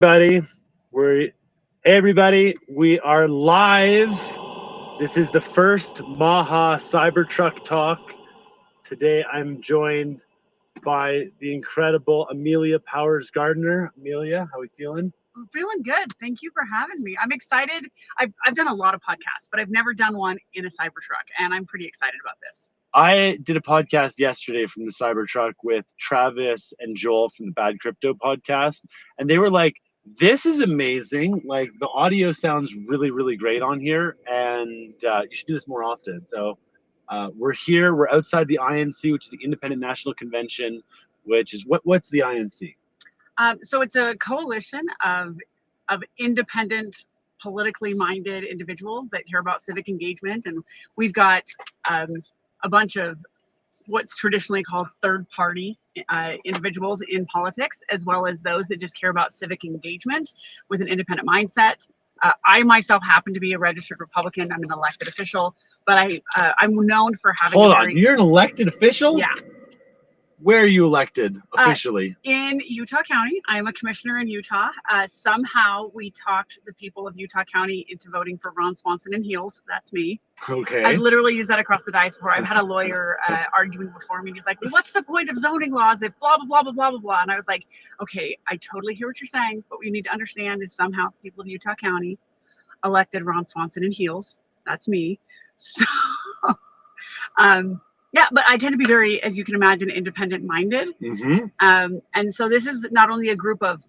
Buddy, hey everybody, we are live. This is the first Maha Cybertruck talk. Today I'm joined by the incredible Amelia Garndner. Amelia, how are we feeling? I'm feeling good. Thank you for having me. I'm excited. I've done a lot of podcasts, but I've never done one in a Cybertruck, and I'm pretty excited about this. I did a podcast yesterday from the Cybertruck with Travis and Joel from the Bad Crypto podcast, and they were like, this is amazing. Like, the audio sounds really, really great on here, and you should do this more often. So we're here. We're outside the INC, which is the Independent National Convention, which is what's the INC? So it's a coalition of independent, politically minded individuals that care about civic engagement, and we've got a bunch of what's traditionally called third-party individuals in politics, as well as those that just care about civic engagement with an independent mindset. I myself happen to be a registered Republican. I'm an elected official, but I'm known for having. Hold on, you're an elected official? Yeah. Where are you elected officially? In Utah County. I am a commissioner in Utah. Somehow we talked the people of Utah County into voting for Ron Swanson in heels. That's me. Okay. I've literally used that across the dice before. I've had a lawyer arguing before me. He's like, well, what's the point of zoning laws if blah, blah, blah, blah, blah, blah, blah. And I was like, okay, I totally hear what you're saying. But what you need to understand is somehow the people of Utah County elected Ron Swanson in heels. That's me. So, yeah, but I tend to be very, as you can imagine, independent minded. Mm-hmm. And so this is not only a group of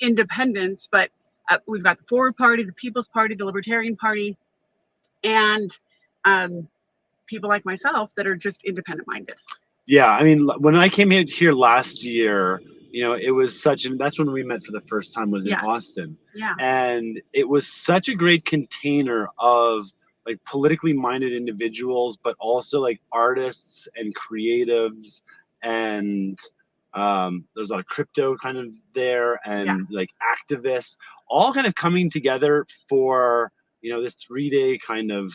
independents, but we've got the Forward Party, the People's Party, the Libertarian Party, and people like myself that are just independent minded. Yeah, I mean, when I came here last year, it was that's when we met for the first time, was in Austin. Yeah. And it was such a great container of like politically minded individuals, but also like artists and creatives, and there's a lot of crypto kind of there, and like activists, all kind of coming together for this 3-day kind of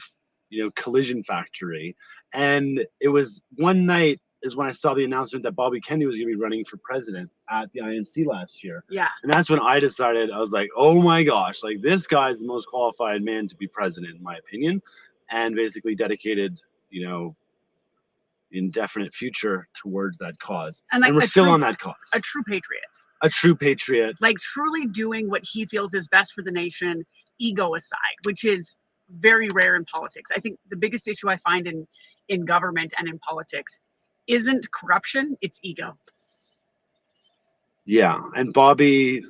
collision factory. And it was one night is when I saw the announcement that Bobby Kennedy was going to be running for president at the INC last year. Yeah. And that's when I decided, I was like, oh my gosh, like this guy's the most qualified man to be president, in my opinion, and basically dedicated, indefinite future towards that cause. And we're still on that cause. A true patriot. A true patriot. Like truly doing what he feels is best for the nation, ego aside, which is very rare in politics. I think the biggest issue I find in government and in politics isn't corruption, it's ego. Yeah, and Bobby,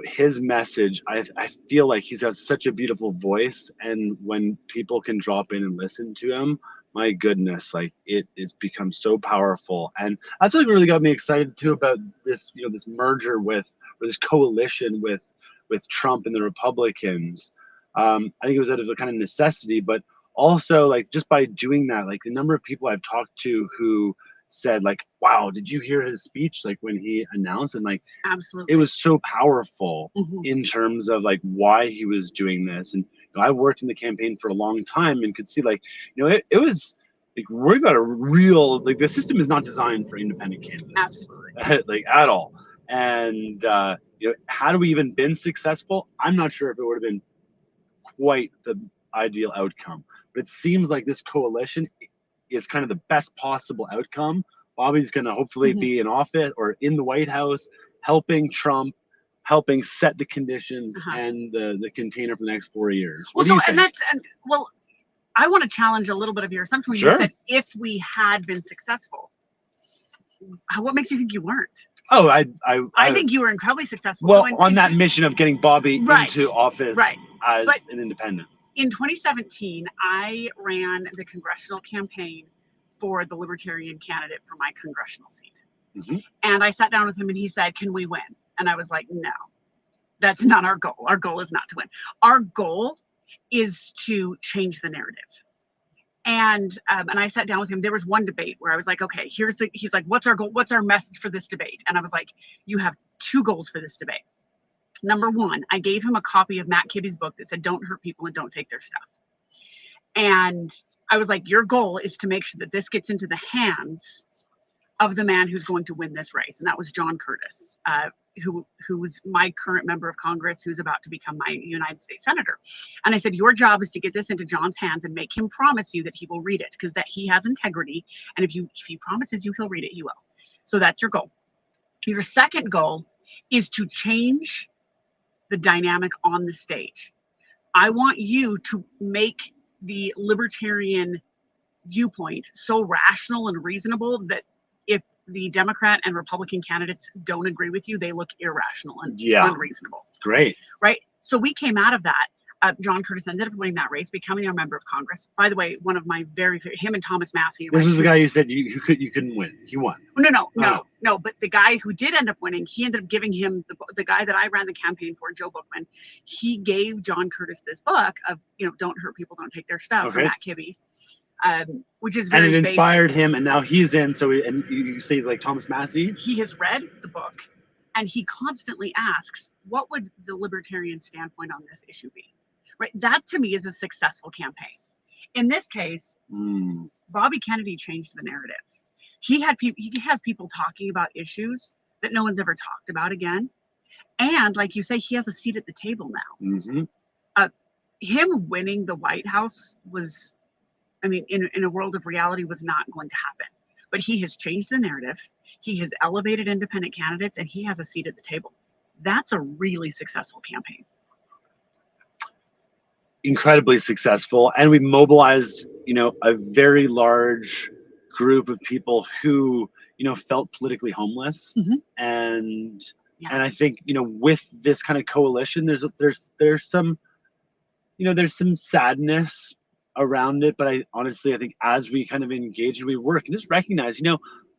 his message, I feel like he's got such a beautiful voice, and when people can drop in and listen to him, my goodness, like it's become so powerful. And that's what really got me excited too about this, this merger or this coalition with Trump and the Republicans. I think it was out of a kind of necessity, but also like just by doing that, like the number of people I've talked to who said like, wow, did you hear his speech, like when he announced? And like, absolutely, it was so powerful in terms of like why he was doing this. And I worked in the campaign for a long time and could see like, it was like, we've got a real, like the system is not designed for independent candidates. Absolutely. Like at all. And had we even been successful, I'm not sure if it would have been quite the ideal outcome. But it seems like this coalition is kind of the best possible outcome. Bobby's going to hopefully be in office or in the White House, helping Trump, helping set the conditions and the container for the next 4 years. Well, I want to challenge a little bit of your assumption when you said if we had been successful. What makes you think you weren't? Oh, I think you were incredibly successful. Well, so on that mission of getting Bobby into office as an independent. In 2017, I ran the congressional campaign for the Libertarian candidate for my congressional seat. And I sat down with him and he said, can we win? And I was like, no, that's not our goal. Our goal is not to win. Our goal is to change the narrative. And I sat down with him. There was one debate where I was like, okay, he's like, what's our goal? What's our message for this debate? And I was like, you have 2 goals for this debate. Number 1, I gave him a copy of Matt Kibbe's book that said, don't hurt people and don't take their stuff. And I was like, your goal is to make sure that this gets into the hands of the man who's going to win this race, and that was John Curtis, who's my current member of Congress, who's about to become my United States Senator. And I said, your job is to get this into John's hands and make him promise you that he will read it, because that he has integrity, and if he promises you he'll read it, he will. So that's your goal. Your second goal is to change the dynamic on the stage. I want you to make the libertarian viewpoint so rational and reasonable that if the Democrat and Republican candidates don't agree with you, they look irrational and unreasonable. Great. Right? So we came out of that. John Curtis ended up winning that race, becoming a member of Congress. By the way, one of my very favorite, him and Thomas Massey. This was the guy you said you couldn't win. He won. No. But the guy who did end up winning, he ended up giving him the guy that I ran the campaign for, Joe Bookman. He gave John Curtis this book of, Don't Hurt People, Don't Take Their Stuff, from Matt Kibbe, which is very. And it inspired him, and now he's in. So, and you say he's like Thomas Massey. He has read the book, and he constantly asks, "What would the libertarian standpoint on this issue be?" Right. That to me is a successful campaign. In this case, Bobby Kennedy changed the narrative. He has people talking about issues that no one's ever talked about again. And like you say, he has a seat at the table now. Him winning the White House was, in a world of reality, was not going to happen. But he has changed the narrative. He has elevated independent candidates, and he has a seat at the table. That's a really successful campaign. Incredibly successful, and we mobilized a very large group of people who felt politically homeless, and I think with this kind of coalition there's some there's some sadness around it, but I think as we kind of engage and we work and just recognize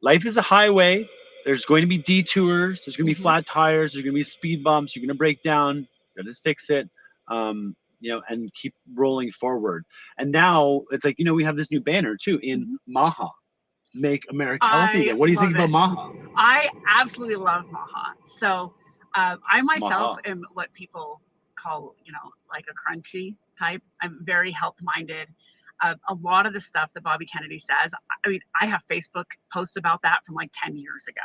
life is a highway. There's going to be detours, there's going to be flat tires, there's going to be speed bumps, you're going to break down, just fix it, and keep rolling forward. And now it's like, we have this new banner too in Maha, Make America Healthy Again. What do you think about Maha? I absolutely love Maha. So I myself am what people call, like a crunchy type. I'm very health minded. A lot of the stuff that Bobby Kennedy says, I have Facebook posts about that from like 10 years ago.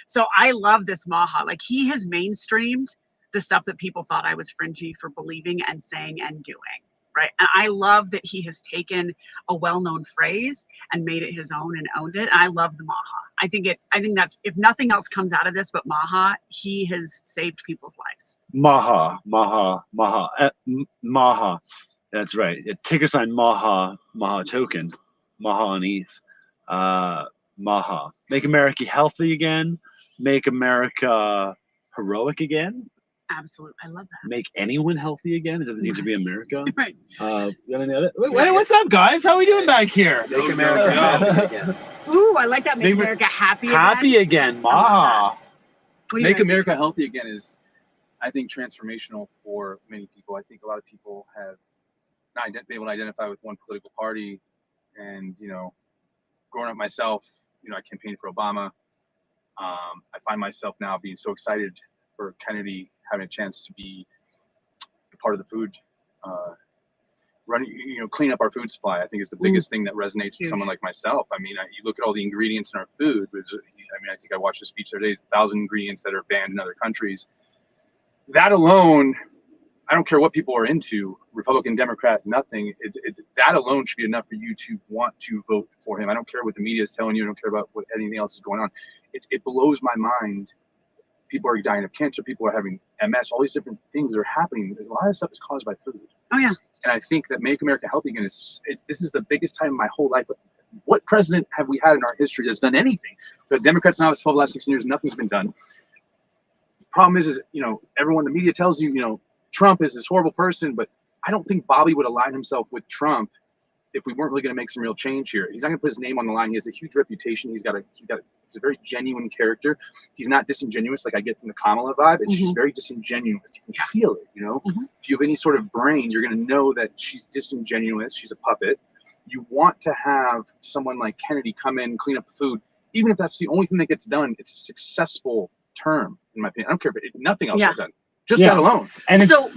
So I love this Maha. Like, he has mainstreamed the stuff that people thought I was fringy for believing and saying and doing, right? And I love that he has taken a well-known phrase and made it his own and owned it. And I love the Maha. I think that's, if nothing else comes out of this but Maha, he has saved people's lives. Maha. That's right. Ticker sign Maha token. Maha on ETH. Maha. Make America healthy again. Make America heroic again. Absolutely. I love that. Make anyone healthy again. It doesn't need to be America. Right. Wait, what's up, guys? How are we doing back here? Make America healthy again. Ooh, I like that. Make America happy again. Happy again. Maha. Make America healthy again is, I think, transformational for many people. I think a lot of people have not been able to identify with one political party. And, growing up myself, I campaigned for Obama. I find myself now being so excited for Kennedy having a chance to be a part of the food, clean up our food supply. I think is the biggest thing that resonates with someone like myself. You look at all the ingredients in our food. I think I watched a speech the other day, 1,000 ingredients that are banned in other countries. That alone, I don't care what people are into, Republican, Democrat, nothing. That alone should be enough for you to want to vote for him. I don't care what the media is telling you. I don't care about what anything else is going on. It blows my mind. People are dying of cancer. People are having MS. All these different things that are happening. A lot of stuff is caused by food. Oh yeah. And I think that Make America Healthy Again this is the biggest time in my whole life. What president have we had in our history that's done anything? The Democrats now, it's 12 last 16 years, nothing's been done. Problem is everyone, the media tells you, Trump is this horrible person, but I don't think Bobby would align himself with Trump if we weren't really going to make some real change here. He's not going to put his name on the line. He has a huge reputation. He's a very genuine character. He's not disingenuous like I get from the Kamala vibe. It's just very disingenuous. You can feel it, If you have any sort of brain, you're going to know that she's disingenuous. She's a puppet. You want to have someone like Kennedy come in, clean up the food. Even if that's the only thing that gets done, it's a successful term, in my opinion. I don't care if nothing else is done. Just that alone. And so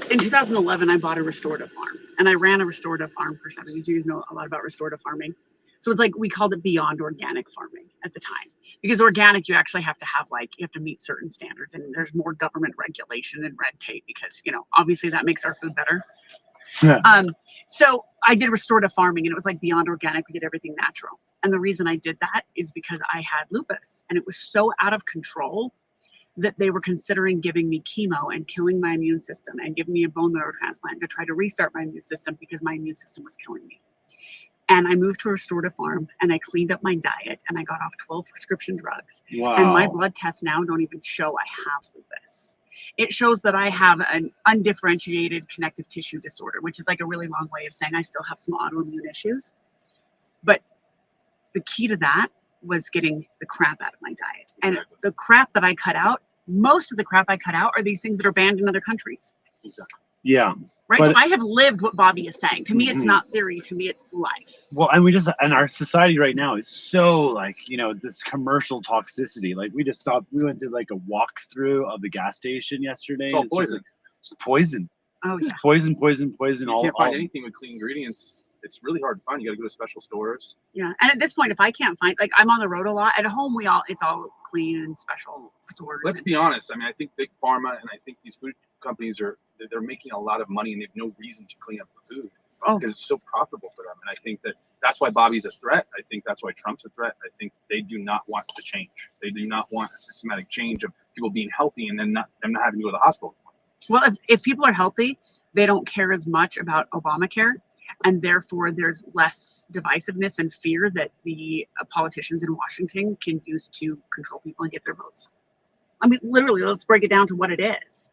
in 2011, I bought a restorative farm, and I ran a restorative farm for 7 years. You know a lot about restorative farming. So it's like we called it beyond organic farming at the time, because organic, you actually have to have you have to meet certain standards, and there's more government regulation and red tape because, obviously that makes our food better. Yeah. So I did restorative farming, and it was like beyond organic. We did everything natural. And the reason I did that is because I had lupus, and it was so out of control that they were considering giving me chemo and killing my immune system and giving me a bone marrow transplant to try to restart my immune system because my immune system was killing me. And I moved to a restorative farm, and I cleaned up my diet, and I got off 12 prescription drugs. Wow. And my blood tests now don't even show I have lupus. It shows that I have an undifferentiated connective tissue disorder, which is like a really long way of saying I still have some autoimmune issues. But the key to that was getting the crap out of my diet. And the crap that I cut out, most of the crap I cut out are these things that are banned in other countries. Exactly. Yeah. Right. So I have lived what Bobby is saying. To me, it's Mhm. not theory. To me, it's life. Well, and our society right now is so this commercial toxicity. Like we went to like a walkthrough of the gas station yesterday. It's all just poison. like, just poison. Oh, yeah. Just poison. You can't find anything with clean ingredients. It's really hard to find. You got to go to special stores. Yeah. And at this point, if I can't find, I'm on the road a lot. At home, it's all clean and special stores. Let's be honest. I mean, I think big pharma and I think these food companies they're making a lot of money, and they have no reason to clean up the food because it's so profitable for them. And I think that's why Bobby's a threat. I think that's why Trump's a threat. I think they do not want to change. They do not want a systematic change of people being healthy and then them not having to go to the hospital. Well, if people are healthy, they don't care as much about Obamacare. And therefore, there's less divisiveness and fear that the politicians in Washington can use to control people and get their votes. I mean, literally, let's break it down to what it is.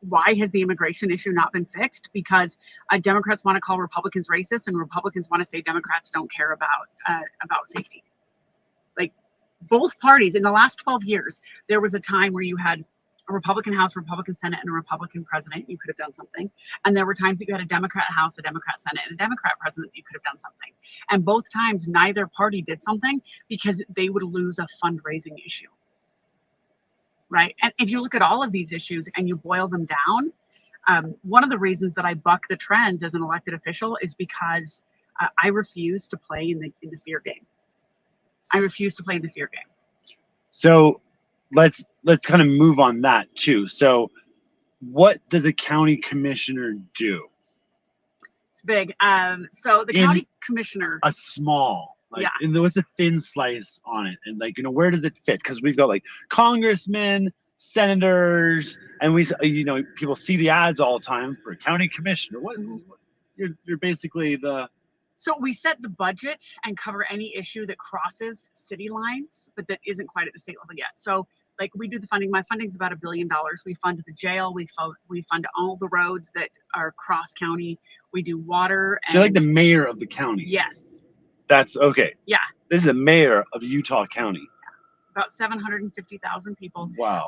Why has the immigration issue not been fixed? Because Democrats want to call Republicans racist, and Republicans want to say Democrats don't care about safety. Like both parties in the last 12 years, there was a time where you had a Republican House, Republican Senate, and a Republican president. You could have done something. And there were times that you had a Democrat House, a Democrat Senate, and a Democrat president. You could have done something. And both times, neither party did something because they would lose a fundraising issue. Right. And if you look at all of these issues and you boil them down, one of the reasons that I buck the trends as an elected official is because I refuse to play in the fear game. I refuse to play in the fear game. So let's kind of move on that too. So what does a county commissioner do? It's big. So the county commissioner, a small. And there was a thin slice on it, and where does it fit? Because we've got congressmen, senators, and people see the ads all the time for a county commissioner. What you're basically the. So we set the budget and cover any issue that crosses city lines, but that isn't quite at the state level yet. So we do the funding. My funding is about $1 billion. We fund the jail. We fund all the roads that are cross county. We do water. So you're like the mayor of the county. Yes. That's okay. Yeah. This is the mayor of Utah County. About 750,000 people. Wow.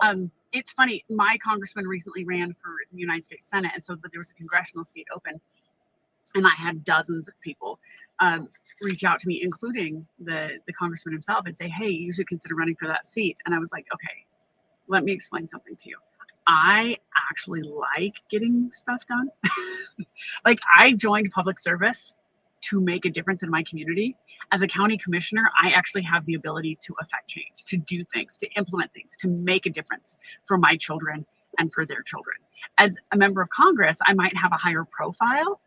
It's funny. My congressman recently ran for the United States Senate, and but there was a congressional seat open, and I had dozens of people reach out to me, including the congressman himself, and say, "Hey, you should consider running for that seat." And I was like, "Okay, let me explain something to you. I actually like getting stuff done. I joined public service to make a difference in my community. As a county commissioner, I actually have the ability to affect change, to do things, to implement things, to make a difference for my children and for their children. As a member of Congress, I might have a higher profile,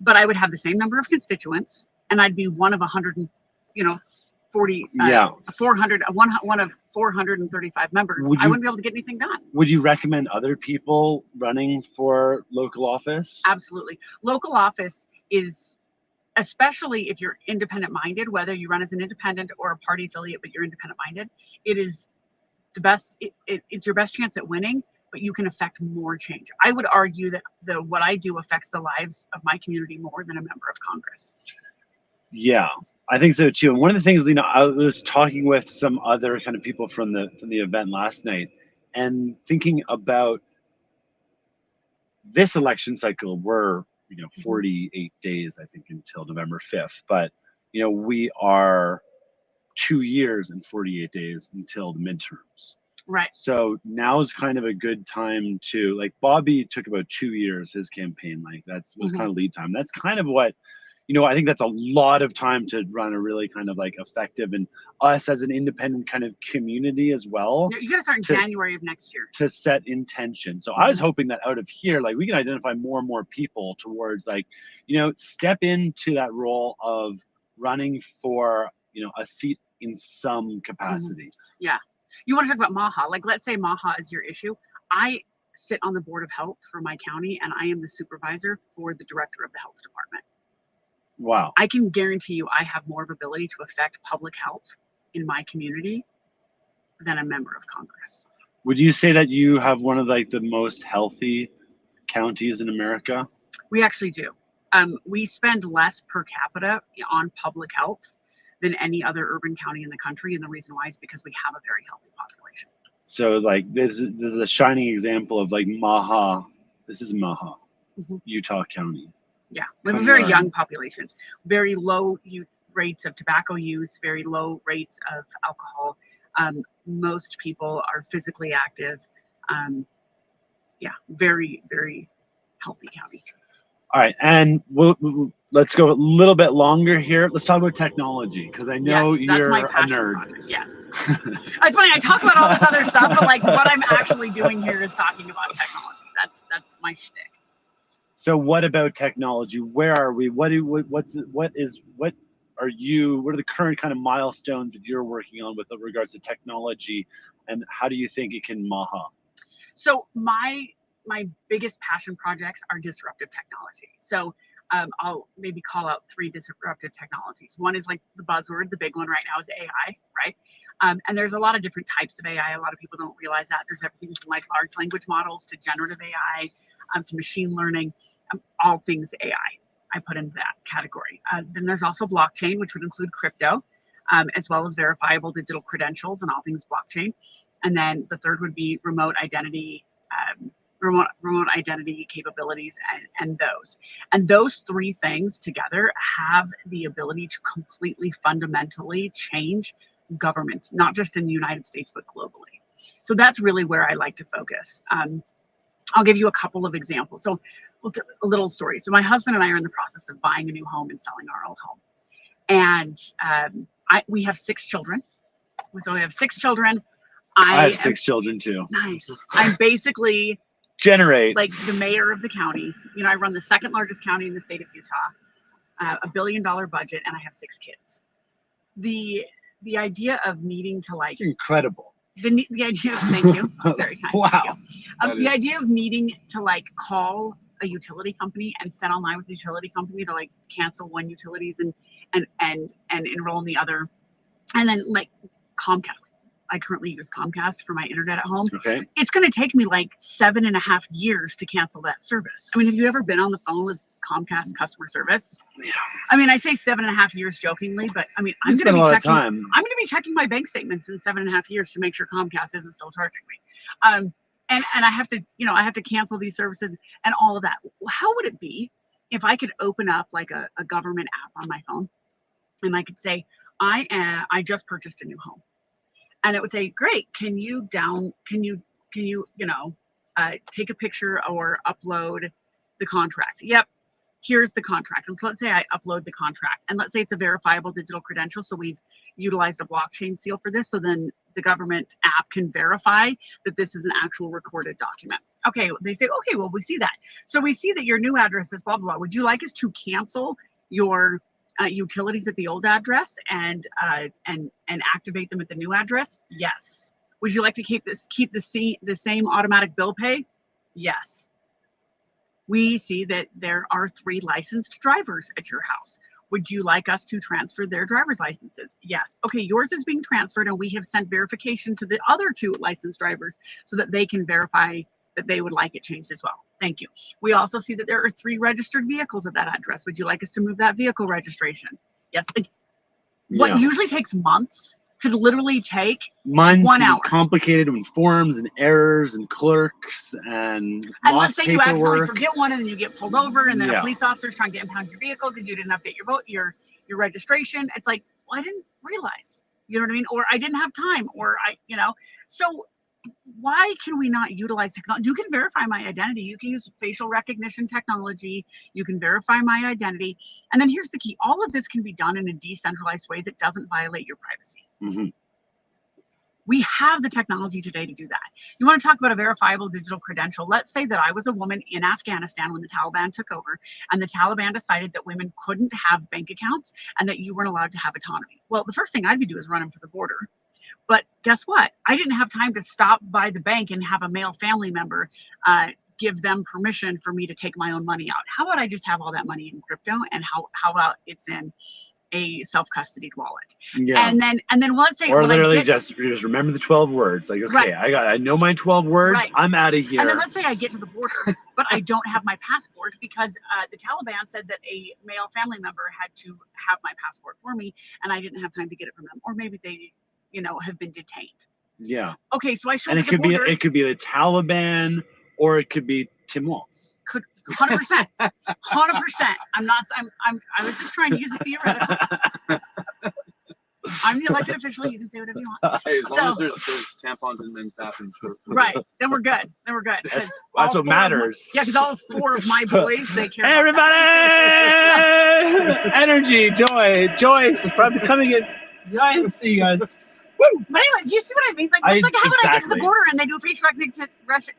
but I would have the same number of constituents, and I'd be one of 435 members. I wouldn't be able to get anything done. Would you recommend other people running for local office? Absolutely. Local office is, especially if you're independent minded, whether you run as an independent or a party affiliate, but you're independent minded, it is the best. It's your best chance at winning, but you can affect more change. I would argue that what I do affects the lives of my community more than a member of Congress. Yeah, I think so too. And one of the things, I was talking with some other kind of people from the event last night, and thinking about this election cycle. We're 48 days, I think, until November 5th. But we are 2 years and 48 days until the midterms. Right. So now is kind of a good time to Bobby took about 2 years, his campaign. That was kind of lead time. That's kind of what I think that's a lot of time to run a really kind of like effective, and us as an independent kind of community as well. You got to start in January of next year. To set intention. So I was hoping that out of here, like we can identify more and more people towards like, step into that role of running for, a seat in some capacity. Yeah. You want to talk about Maha? Like, let's say Maha is your issue. I sit on the board of health for my county, and I am the supervisor for the director of the health department. Wow. I can guarantee you I have more of ability to affect public health in my community than a member of Congress. Would you say that you have one of like the most healthy counties in America? We actually do. We spend less per capita on public health than any other urban county in the country. And the reason why is because we have a very healthy population. So like this is a shining example of like Maha. This is Maha, Utah County. Yeah, we have a very young population, very low youth rates of tobacco use, very low rates of alcohol. Most people are physically active. Yeah, very, very healthy county. All right, and let's go a little bit longer here. Let's talk about technology, because I know you're a nerd. Project. Yes. It's funny, I talk about all this other stuff, but like what I'm actually doing here is talking about technology. That's my shtick. So what about technology? Where are we? What are the current kind of milestones that you're working on with regards to technology, and how do you think it can Maha? So my biggest passion projects are disruptive technology. So I'll maybe call out 3 disruptive technologies. One is like the buzzword, the big one right now is AI, right? And there's a lot of different types of AI. A lot of people don't realize that. There's everything from like large language models to generative AI, to machine learning, all things AI. I put into that category. Then there's also blockchain, which would include crypto, as well as verifiable digital credentials and all things blockchain. And then the third would be remote identity capabilities and those 3 things together have the ability to completely fundamentally change government, not just in the United States, but globally. So that's really where I like to focus. I'll give you a couple of examples. So a little story. So my husband and I are in the process of buying a new home and selling our old home. And we have 6 children. So we have 6 children. I have 6 children too. Nice. I'm basically like the mayor of the county. I run the 2nd largest county in the state of Utah, $1 billion budget, and I have 6 kids. The idea of needing to like incredible. The idea of thank you. Very kind. Wow. The idea of needing to like call a utility company and set online with the utility company to like cancel one utilities and enroll in the other, and then like Comcast. I currently use Comcast for my internet at home. Okay. It's going to take me like 7.5 years to cancel that service. I mean, have you ever been on the phone with Comcast customer service? Yeah. I mean, I say 7.5 years jokingly, but I mean, I'm going to be checking my bank statements in 7.5 years to make sure Comcast isn't still charging me. And I have to cancel these services and all of that. How would it be if I could open up like a government app on my phone, and I could say, I just purchased a new home. And it would say, great, can you take a picture or upload the contract? Yep, here's the contract. And so let's say I upload the contract, and let's say it's a verifiable digital credential. So we've utilized a blockchain seal for this. So then the government app can verify that this is an actual recorded document. Okay, they say, okay, well, we see that. So we see that your new address is blah, blah, blah. Would you like us to cancel your utilities at the old address and activate them at the new address? Yes. Would you like to keep the same automatic bill pay? Yes. We see that there are 3 licensed drivers at your house. Would you like us to transfer their driver's licenses? Yes. Okay, yours is being transferred, and we have sent verification to the other 2 licensed drivers so that they can verify that they would like it changed as well. Thank you. We also see that there are 3 registered vehicles at that address. Would you like us to move that vehicle registration? Yes. What usually takes months could literally take months. 1 hour. Complicated with forms and errors and clerks and let's say paperwork. You accidentally forget one, and then you get pulled over, and then a police officer is trying to impound your vehicle because you didn't update your registration. It's like, well, I didn't realize, you know what I mean? Or I didn't have time, or so why can we not utilize technology? You can verify my identity. You can use facial recognition technology. You can verify my identity. And then here's the key. All of this can be done in a decentralized way that doesn't violate your privacy. Mm-hmm. We have the technology today to do that. You want to talk about a verifiable digital credential? Let's say that I was a woman in Afghanistan when the Taliban took over, and the Taliban decided that women couldn't have bank accounts and that you weren't allowed to have autonomy. Well, the first thing I'd be doing is running for the border. But guess what? I didn't have time to stop by the bank and have a male family member give them permission for me to take my own money out. How about I just have all that money in crypto, and how about it's in a self-custodied wallet? Yeah. And then let's say, or literally just remember the 12 words. Like, okay, right. I know my 12 words. Right. I'm out of here. And then let's say I get to the border, but I don't have my passport because the Taliban said that a male family member had to have my passport for me, and I didn't have time to get it from them. Or maybe they, have been detained. Yeah. Okay, so I showed and it could be it could be the Taliban, or it could be Tim Walz. Could 100%, 100%. I was just trying to use a theoretical. I'm the elected official. You can say whatever you want. Hey, as long as there's tampons in men's bathrooms. Right. Then we're good. That's what matters. Because all 4 of my boys, they care. Hey, everybody! Energy, joy is probably coming in. I didn't see you guys. Woo! But anyway, do you see what I mean? Like, it's like, how about I get to the Exactly. border and they do facial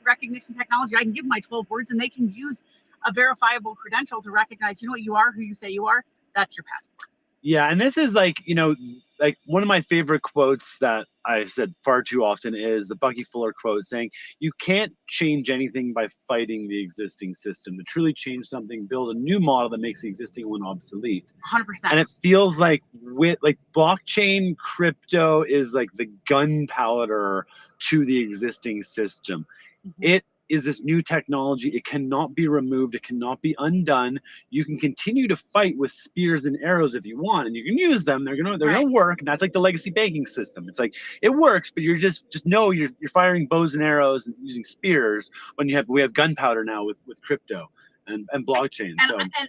recognition technology? I can give them my 12 words and they can use a verifiable credential to recognize, you know what you are, who you say you are. That's your passport. Yeah, and this is like, like one of my favorite quotes that I've said far too often is the Bucky Fuller quote saying, you can't change anything by fighting the existing system. To truly change something, build a new model that makes the existing one obsolete. 100%. And it feels like blockchain crypto is like the gunpowder to the existing system. Mm-hmm. It is this new technology. It cannot be removed. It cannot be undone. You can continue to fight with spears and arrows if you want, and you can use them. They're gonna work. And that's like the legacy banking system. It's like it works, but you're just know you're firing bows and arrows and using spears when we have gunpowder now with crypto and blockchain.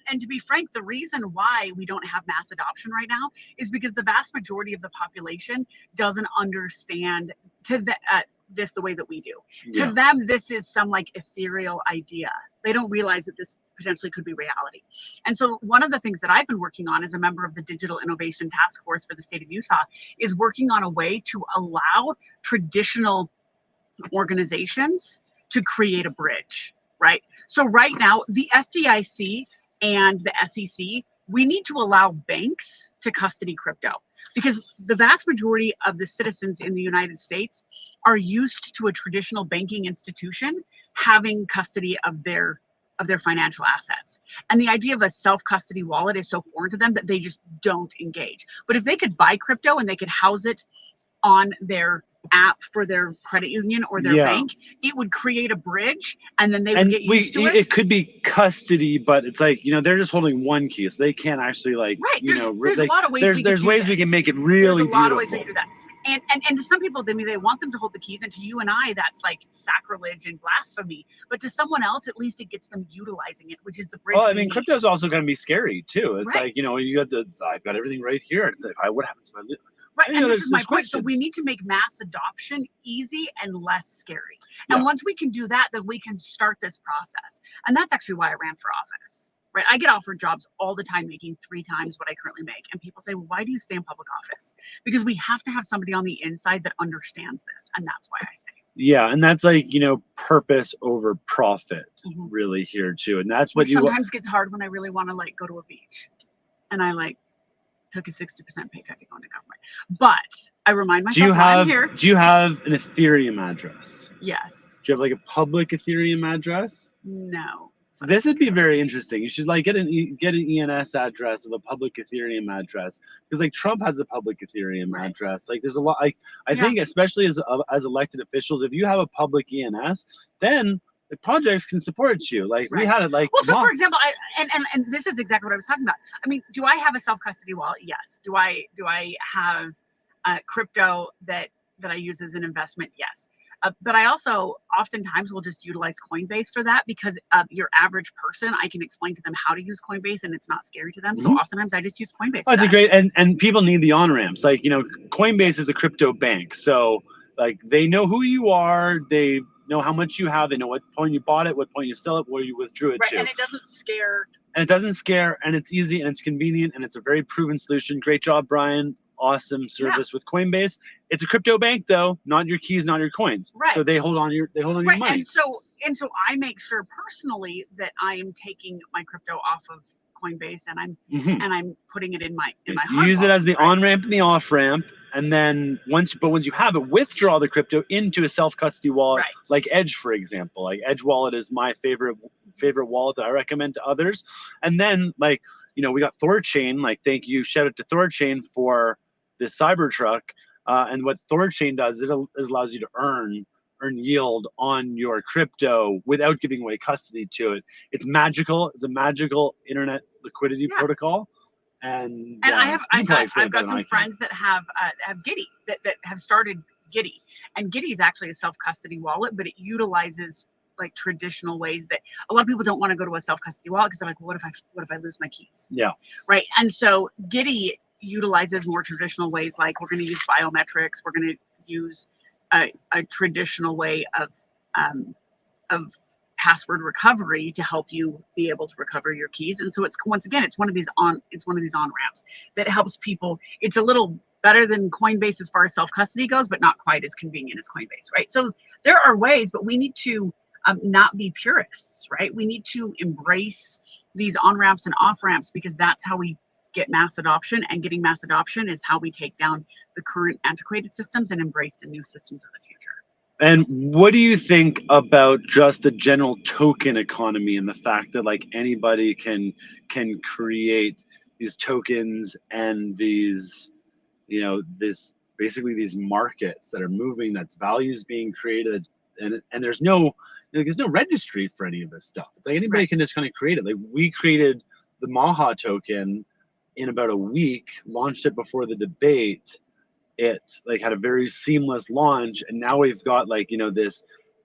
And to be frank, the reason why we don't have mass adoption right now is because the vast majority of the population doesn't understand this the way that we do. Yeah. To them, this is some like ethereal idea. They don't realize that this potentially could be reality. And so one of the things that I've been working on as a member of the Digital Innovation Task Force for the state of Utah is working on a way to allow traditional organizations to create a bridge, right? So right now, the FDIC and the SEC, we need to allow banks to custody crypto, because the vast majority of the citizens in the United States are used to a traditional banking institution having custody of their financial assets. And the idea of a self-custody wallet is so foreign to them that they just don't engage. But if they could buy crypto and they could house it on their app for their credit union or their bank, it would create a bridge, and then they would get used to it. It could be custody, but it's like, they're just holding one key, so they can't actually there's a lot of ways there's ways we can make it really beautiful. There's a lot of ways we can do that. And to some people, they want them to hold the keys, and to you and I, that's like sacrilege and blasphemy. But to someone else, at least it gets them utilizing it, which is the bridge. Well, I mean, crypto is also going to be scary too. It's like, you got I've got everything right here. It's like, what happens if I live? Right, and this is my point. So we need to make mass adoption easy and less scary. And once we can do that, then we can start this process. And that's actually why I ran for office. Right, I get offered jobs all the time making 3 times what I currently make. And people say, well, why do you stay in public office? Because we have to have somebody on the inside that understands this. And that's why I stay. Yeah, and that's like, purpose over profit really here too. And that's what sometimes gets hard when I really want to go to a beach. And I took a 60% pay cut to go into government. But I remind myself I'm here. Do you have an Ethereum address? Yes. Do you have a public Ethereum address? No. So this would be very interesting. You should get an ENS address of a public Ethereum address, because Trump has a public Ethereum address. There's a lot. I think especially as elected officials, if you have a public ENS, then the projects can support you. We had it well, so for example, and this is exactly what I was talking about. I mean, do I have a self-custody wallet? Yes. Do I have crypto that I use as an investment? Yes. But I also oftentimes will just utilize Coinbase for that, because your average person, I can explain to them how to use Coinbase and it's not scary to them. So oftentimes I just use Coinbase. That's a great, and people need the on-ramps. Coinbase is a crypto bank. So Like they know who you are. They know how much you have. They know what point you bought it, what point you sell it, where you withdrew it Right, to. and it doesn't scare. And it doesn't scare, and it's easy, and it's convenient, and it's a very proven solution. Great job, Brian. Awesome service with Coinbase. It's a crypto bank, though, not your keys, not your coins. Right. So they hold on your money. And so I make sure personally that I am taking my crypto off of Coinbase and I'm putting it in my hard Use it wallet, as the on ramp and the off ramp, and then once you have it, withdraw the crypto into a self custody wallet, like Edge, for example. Like Edge Wallet is my favorite wallet that I recommend to others. And then we got Thorchain. Like, thank you, shout out to Thorchain for the Cybertruck. And what Thorchain does, it allows you to earn yield on your crypto without giving away custody to it. It's magical. It's a magical internet liquidity protocol. And I've got some friends that have Giddy that have started Giddy, and Giddy is actually a self-custody wallet, but it utilizes like traditional ways that a lot of people don't want to go to a self-custody wallet because they're like, well, what if I lose my keys? Yeah. Right. And so Giddy utilizes more traditional ways, like we're going to use biometrics, we're going to use a traditional way of password recovery to help you be able to recover your keys. And so it's one of these on ramps that helps people. It's a little better than Coinbase as far as self-custody goes, but not quite as convenient as Coinbase, right? So there are ways, but we need to not be purists, right? We need to embrace these on ramps and off ramps, because that's how we get mass adoption, and getting mass adoption is how we take down the current antiquated systems and embrace the new systems of the future. And what do you think about just the general token economy and the fact that like anybody can create these tokens and these, this basically these markets that are moving, that's values being created, and there's no registry for any of this stuff. It's like anybody can just kind of create it. Like we created the Maha token in about a week, launched it before the debate. It like had a very seamless launch, and now we've got like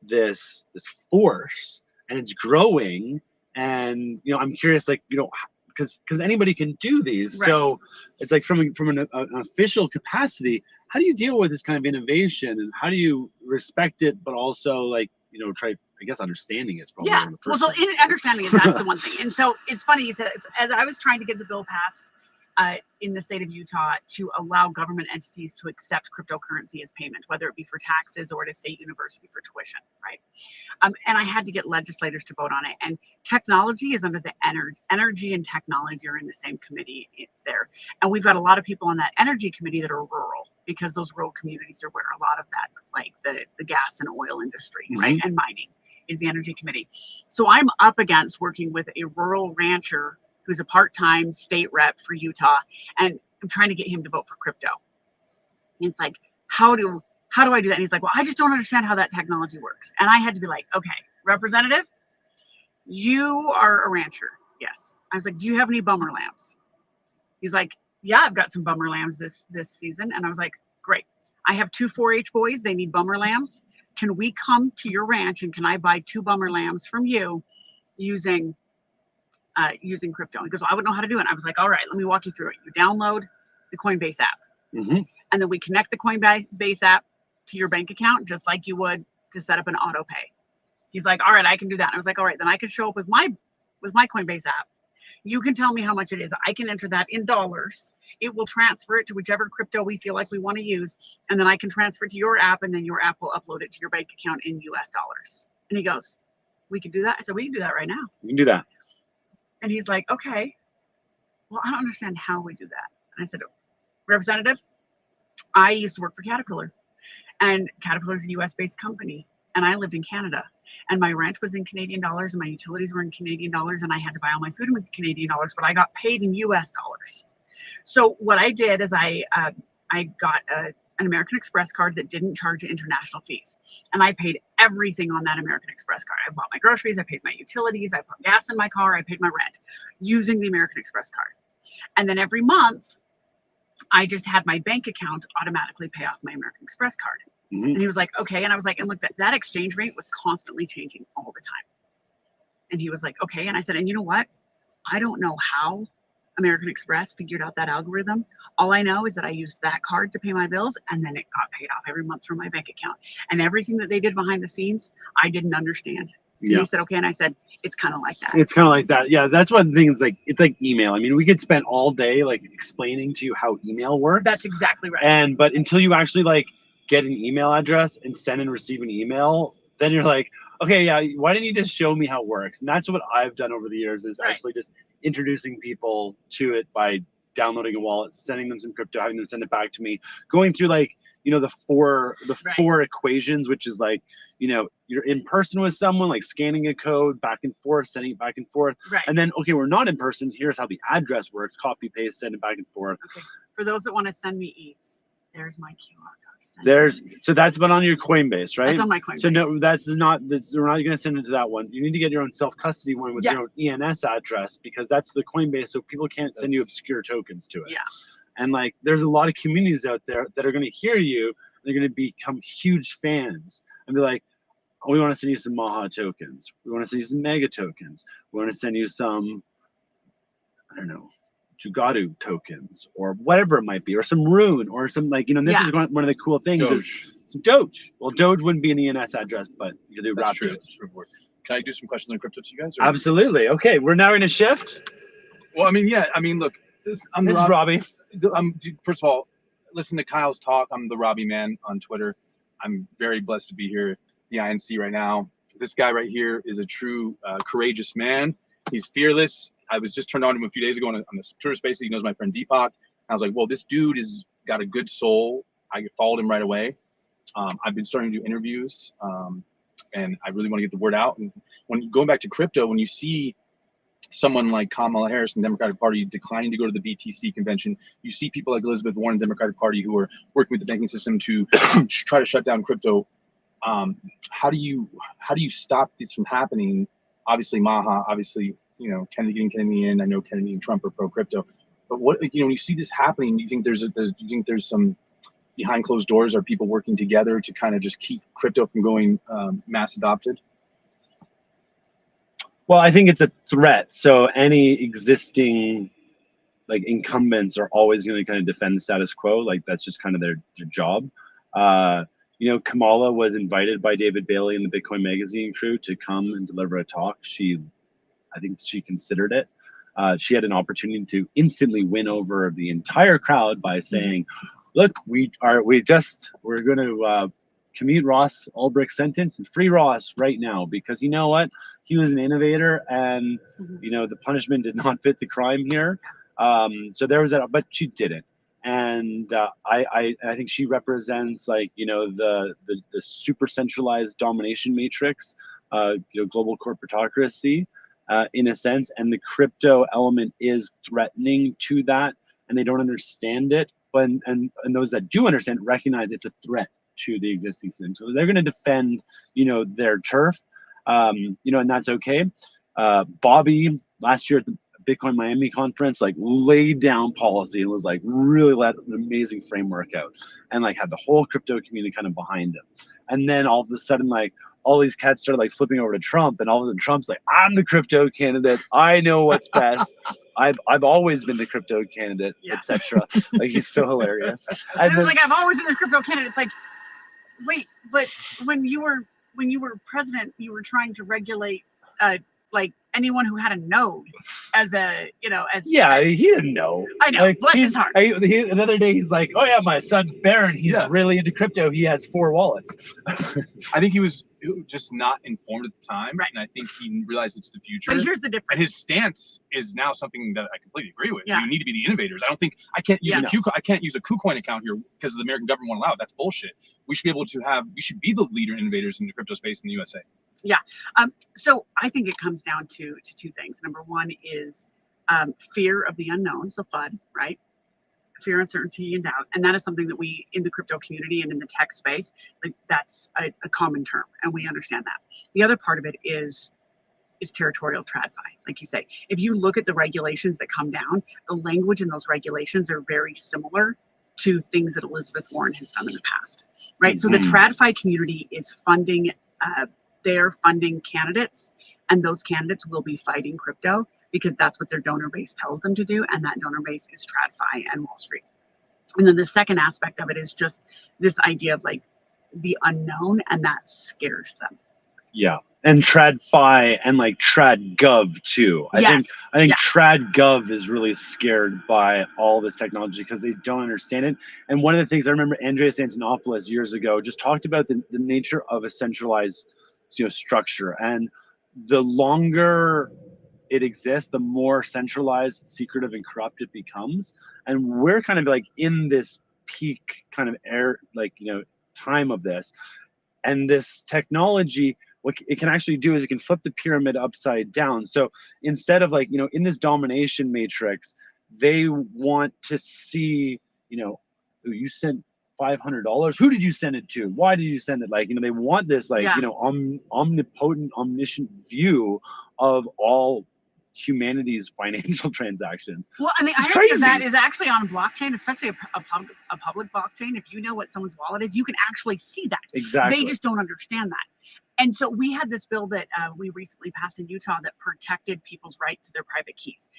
this force, and it's growing. And I'm curious, like because anybody can do these, so it's like from an official capacity, how do you deal with this kind of innovation, and how do you respect it, but also like try, I guess, understanding it's probably understanding it, that's the one thing. And so it's funny you said, as I was trying to get the bill passed in the state of Utah to allow government entities to accept cryptocurrency as payment, whether it be for taxes or at a state university for tuition, right? And I had to get legislators to vote on it. And technology is under the energy and technology are in the same committee there. And we've got a lot of people on that energy committee that are rural, because those rural communities are where a lot of that, like the gas and oil industry, right? And mining is the energy committee. So I'm up against working with a rural rancher who's a part-time state rep for Utah, and I'm trying to get him to vote for crypto. And it's like, how do I do that? And he's like, well, I just don't understand how that technology works. And I had to be like, okay, representative, you are a rancher. Yes. I was like, do you have any bummer lambs? He's like, yeah, I've got some bummer lambs this season. And I was like, great. I have 2 4-H boys. They need bummer lambs. Can we come to your ranch and can I buy 2 bummer lambs from you using crypto? He goes, well, I wouldn't know how to do it. I was like, all right, let me walk you through it. You download the Coinbase app, and then we connect the Coinbase app to your bank account, just like you would to set up an auto pay. He's like, all right, I can do that. And I was like, all right, then I can show up with my Coinbase app. You can tell me how much it is. I can enter that in dollars. It will transfer it to whichever crypto we feel like we want to use. And then I can transfer it to your app, and then your app will upload it to your bank account in US dollars. And he goes, we can do that? I said, we can do that right now. We can do that. And he's like, okay, well, I don't understand how we do that. And I said, representative, I used to work for Caterpillar, and Caterpillar is a US-based company, and I lived in Canada, and my rent was in Canadian dollars, and my utilities were in Canadian dollars, and I had to buy all my food in Canadian dollars, but I got paid in US dollars. So what I did is I got an American Express card that didn't charge international fees. And I paid everything on that American Express card. I bought my groceries, I paid my utilities, I put gas in my car, I paid my rent using the American Express card. And then every month, I just had my bank account automatically pay off my American Express card. And he was like, okay. And I was like, and look, that exchange rate was constantly changing all the time. And he was like, okay. And I said, and you know what? I don't know how American Express figured out that algorithm. All I know is that I used that card to pay my bills, and then it got paid off every month from my bank account. And everything that they did behind the scenes, I didn't understand. And they said, okay. And I said, it's kind of like that. It's kind of like that. Yeah, that's one thing. Is like, it's like email. I mean, we could spend all day like explaining to you how email works. That's exactly right. But until you actually like get an email address and send and receive an email, then you're like, okay, yeah, why didn't you just show me how it works? And that's what I've done over the years, is actually just introducing people to it by downloading a wallet, sending them some crypto, having them send it back to me, going through like, you know, the four equations, which is like, you know, you're in person with someone, like scanning a code back and forth, sending it back and forth. Right. And then, okay, we're not in person. Here's how the address works. Copy, paste, send it back and forth. Okay. For those that want to send me ETH, there's my QR code. So that's been on your Coinbase, right? That's on my Coinbase. So no, we're not going to send it to that one. You need to get your own self-custody one with your own ENS address, because that's the Coinbase. So people can't send you obscure tokens to it. Yeah. And like, there's a lot of communities out there that are going to hear you. They're going to become huge fans and be like, oh, we want to send you some Maha tokens. We want to send you some Mega tokens. We want to send you some, I don't know, Jugadu tokens or whatever it might be, or some Rune or some, like, you know, this is one of the cool things. Doge. Is Doge. Well, Doge wouldn't be an ENS address, but you could do That's Rapid. true. It's true. Can I do some questions on crypto to you guys? Or? Absolutely. Okay, we're now going to shift. Well, I mean, yeah. I mean, look, this is Robbie. First of all, listen to Kyle's talk. I'm the Robbie man on Twitter. I'm very blessed to be here at the INC right now. This guy right here is a true courageous man. He's fearless. I was just turned on to him a few days ago on the Twitter Spaces. He knows my friend Deepak. I was like, well, this dude has got a good soul. I followed him right away. I've been starting to do interviews, and I really want to get the word out. And when going back to crypto, when you see someone like Kamala Harris in the Democratic Party declining to go to the BTC convention, you see people like Elizabeth Warren in the Democratic Party who are working with the banking system to try to shut down crypto. How do you stop this from happening? Obviously, Maha, obviously, you know, Kennedy getting Kennedy in. I know Kennedy and Trump are pro crypto, but what, you know, when you see this happening, do you think there's some behind closed doors? Are people working together to kind of just keep crypto from going mass adopted? Well, I think it's a threat. So any existing like incumbents are always going to kind of defend the status quo. Like that's just kind of their job. You know, Kamala was invited by David Bailey and the Bitcoin Magazine crew to come and deliver a talk. I think she considered it. She had an opportunity to instantly win over the entire crowd by saying, look, we're going to commute Ross Ulbricht's sentence and free Ross right now, because you know what? He was an innovator, and you know, the punishment did not fit the crime here. So there was that, but she didn't. And I think she represents, like, you know, the super centralized domination matrix, you know, global corporatocracy, in a sense, and the crypto element is threatening to that, and they don't understand it. But and those that do understand recognize it's a threat to the existing system, so they're going to defend, you know, their turf, you know, and that's okay. Bobby last year at the Bitcoin Miami conference, like, laid down policy and was like really let an amazing framework out, and like had the whole crypto community kind of behind him. And then all of a sudden, like, all these cats started like flipping over to Trump, and all of a sudden Trump's like, I'm the crypto candidate. I know what's best. I've always been the crypto candidate, etc. Like, he's so hilarious. And it was like, I've always been the crypto candidate. It's like, wait, but when you were president, you were trying to regulate like anyone who had a node as a, you know, as he didn't know. I know, like, bless his heart. Another day he's like, oh yeah, my son Barron, he's really into crypto. He has 4 wallets. I think he was just not informed at the time, right? And I think he realized it's the future. But here's the difference. And his stance is now something that I completely agree with. Yeah. You need to be the innovators. I can't use I can't use a KuCoin account here because the American government won't allow it. That's bullshit. We should be able to we should be the leader innovators in the crypto space in the USA. Yeah. So I think it comes down to 2 things. Number one is fear of the unknown, so FUD, right? Fear, uncertainty, and doubt. And that is something that we, in the crypto community and in the tech space, like, that's a common term, and we understand that. The other part of it is territorial TradFi, like you say. If you look at the regulations that come down, the language in those regulations are very similar to things that Elizabeth Warren has done in the past, right? So the TradFi community is funding, they're funding candidates and those candidates will be fighting crypto because that's what their donor base tells them to do, and that donor base is TradFi and Wall Street. And then the second aspect of it is just this idea of like the unknown, and that scares them. Yeah. And TradFi and like TradGov too. I think TradGov is really scared by all this technology because they don't understand it. And one of the things I remember Andreas Antonopoulos years ago just talked about the nature of a centralized, structure. And the longer it exists, the more centralized, secretive, and corrupt it becomes. And we're kind of like in this peak kind of time of this. And this technology, what it can actually do is it can flip the pyramid upside down. So instead of like, in this domination matrix, they want to see, you sent $500. Who did you send it to? Why did you send it? Like, they want this like, omnipotent, omniscient view of all humanity's financial transactions. Well, and the irony of that is actually on blockchain, especially a public blockchain. If you know what someone's wallet is, you can actually see that. Exactly. They just don't understand that. And so we had this bill that we recently passed in Utah that protected people's right to their private keys.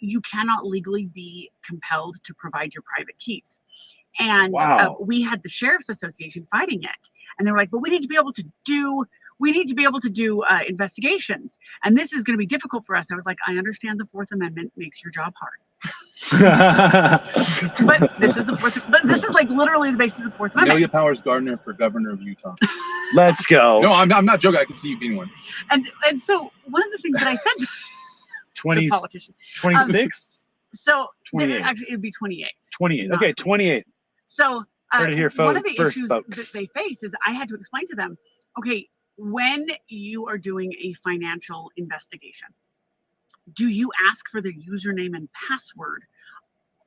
You cannot legally be compelled to provide your private keys. And we had the Sheriff's Association fighting it. And they were like, but we need to be able to do investigations. And this is going to be difficult for us. I was like, I understand the Fourth Amendment makes your job hard. But this is like literally the basis of the Fourth Amendment. Amelia Powers Garndner for governor of Utah. Let's go. No, I'm not joking. I can see you being one. And so one of the things that I said to 20, the politician. 26? So 28. Actually, it would be 28. 28. Okay, 28. So one of the issues that they face is I had to explain to them, okay, when you are doing a financial investigation, do you ask for their username and password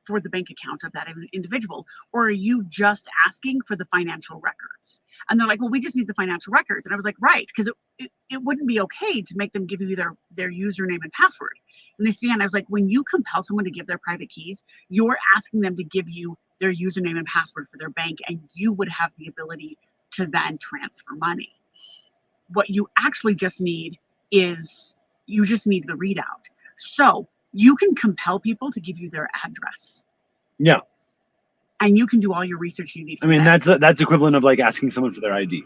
for the bank account of that individual, or are you just asking for the financial records? And they're like, well, we just need the financial records. And I was like, right, because it wouldn't be okay to make them give you their username and password. And they see, and I was like, when you compel someone to give their private keys, you're asking them to give you their username and password for their bank, and you would have the ability to then transfer money. What you actually just need is the readout. So you can compel people to give you their address. Yeah. And you can do all your research you need. That's equivalent of like asking someone for their ID.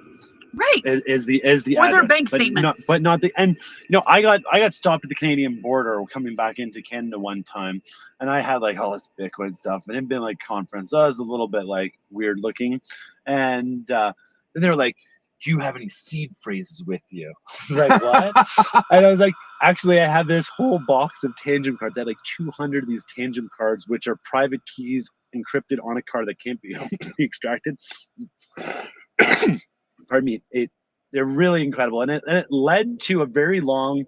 Right. Is the or address, their bank statements. But not the, and I got stopped at the Canadian border coming back into Canada one time, and I had like all this Bitcoin stuff, and it'd been like conference. So I was a little bit like weird looking, and then they were like, do you have any seed phrases with you? Like, what? And I was like, actually, I have this whole box of tangent cards. I had like 200 of these tangent cards, which are private keys encrypted on a card that can't be extracted. Pardon me. They're really incredible. And it led to a very long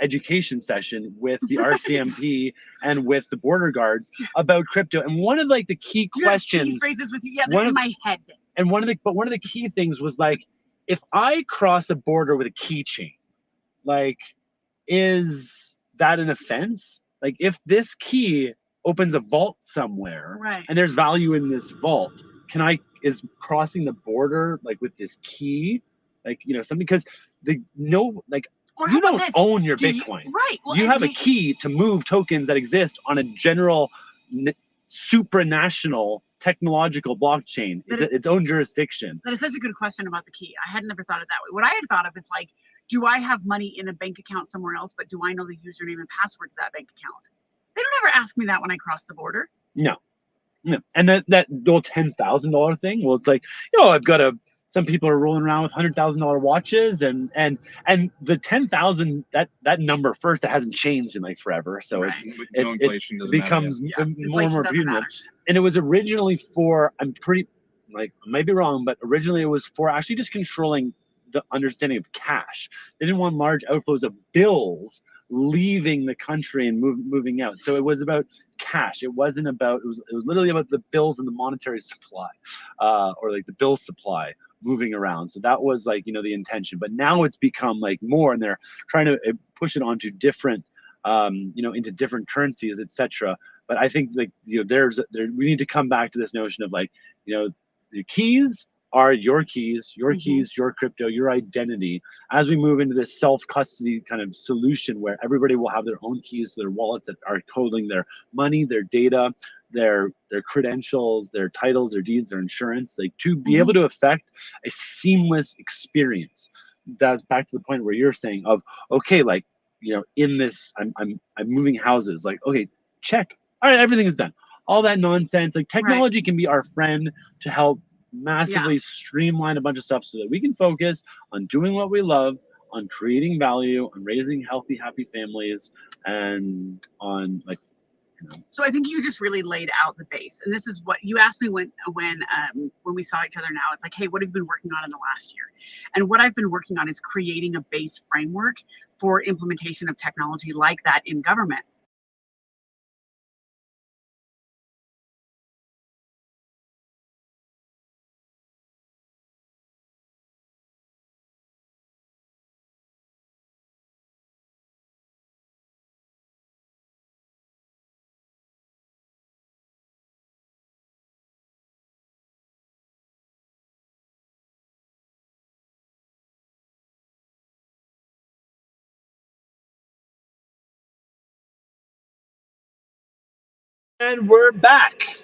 education session with the RCMP and with the border guards about crypto. And one of like the key questions. Seed phrases with you. Yeah, they're in my head. And one of the key things was like, if I cross a border with a keychain, like, is that an offense? Like, if this key opens a vault somewhere, right, and there's value in this vault, is crossing the border like with this key, like, something, because you don't own your Bitcoin. Right. Well, you have a key to move tokens that exist on a general supranational technological blockchain. It's its own jurisdiction. That is such a good question about the key. I had never thought of it that way. What I had thought of is like, do I have money in a bank account somewhere else, but do I know the username and password to that bank account? They don't ever ask me that when I cross the border. No. And that old $10,000 thing, well, it's like, I've got some people are rolling around with $100,000 watches, and the 10,000, that number first, it hasn't changed in like forever, so right. it becomes more and more beautiful. And it was originally for, I might be wrong, but originally it was for actually just controlling the understanding of cash. They didn't want large outflows of bills leaving the country and moving out. So it was about cash. It wasn't about, it was literally about the bills and the monetary supply, or like the bill supply moving around. So that was like, the intention. But now it's become like more, and they're trying to push it onto different, into different currencies, etc. But I think like, we need to come back to this notion of like, the keys are your keys, your crypto, your identity. As we move into this self-custody kind of solution where everybody will have their own keys to their wallets that are holding their money, their data, their credentials, their titles, their deeds, their insurance, like to be able to affect a seamless experience. That's back to the point where you're saying of, okay, like, you know, in this, I'm moving houses, like, okay, check. All right, everything is done. All that nonsense, like technology can be our friend to help massively streamline a bunch of stuff so that we can focus on doing what we love, on creating value, on raising healthy, happy families, and on like, you know. So I think you just really laid out the base, and this is what you asked me when we saw each other. Now it's like, hey, what have you been working on in the last year? And what I've been working on is creating a base framework for implementation of technology like that in government. And we're back.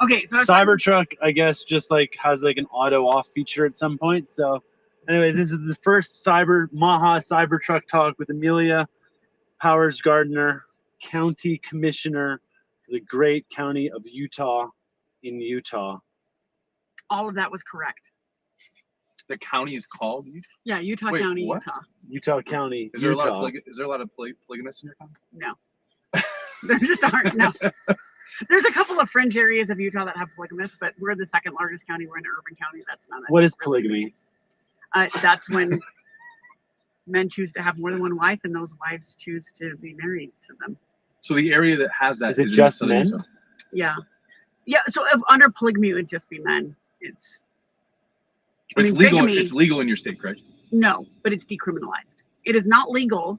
Okay, so Cybertruck, I guess, just like has like an auto off feature at some point. So, anyways, this is the first Maha Cybertruck talk with Amelia Powers Garndner, County Commissioner for the great county of Utah in Utah. all of that was correct. The county is called Utah? Yeah, Utah Wait, County, what? Utah. Utah County. Is there Utah. a lot of polygamists in your county? No, there just aren't. No. There's a couple of fringe areas of Utah that have polygamists, but we're the second largest county. We're in an urban county. That's not. What is polygamy? That's when men choose to have more than one wife, and those wives choose to be married to them. So the area that has that is it just men? Utah. Yeah. So if under polygamy, it would just be men. It's legal. Bigamy, it's legal in your state, correct? No, but it's decriminalized. It is not legal,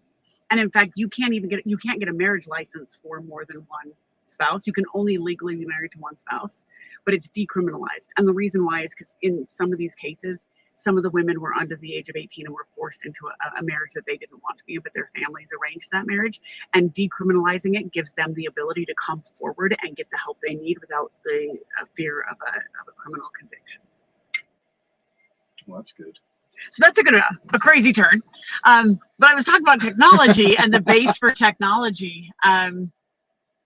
and in fact, you can't get a marriage license for more than one spouse. You can only legally be married to one spouse, but it's decriminalized. And the reason why is because in some of these cases, some of the women were under the age of 18 and were forced into a marriage that they didn't want to be in, but their families arranged that marriage. And decriminalizing it gives them the ability to come forward and get the help they need without the fear of a criminal conviction. Well, that's good. So that took a crazy turn. But I was talking about technology and the base for technology.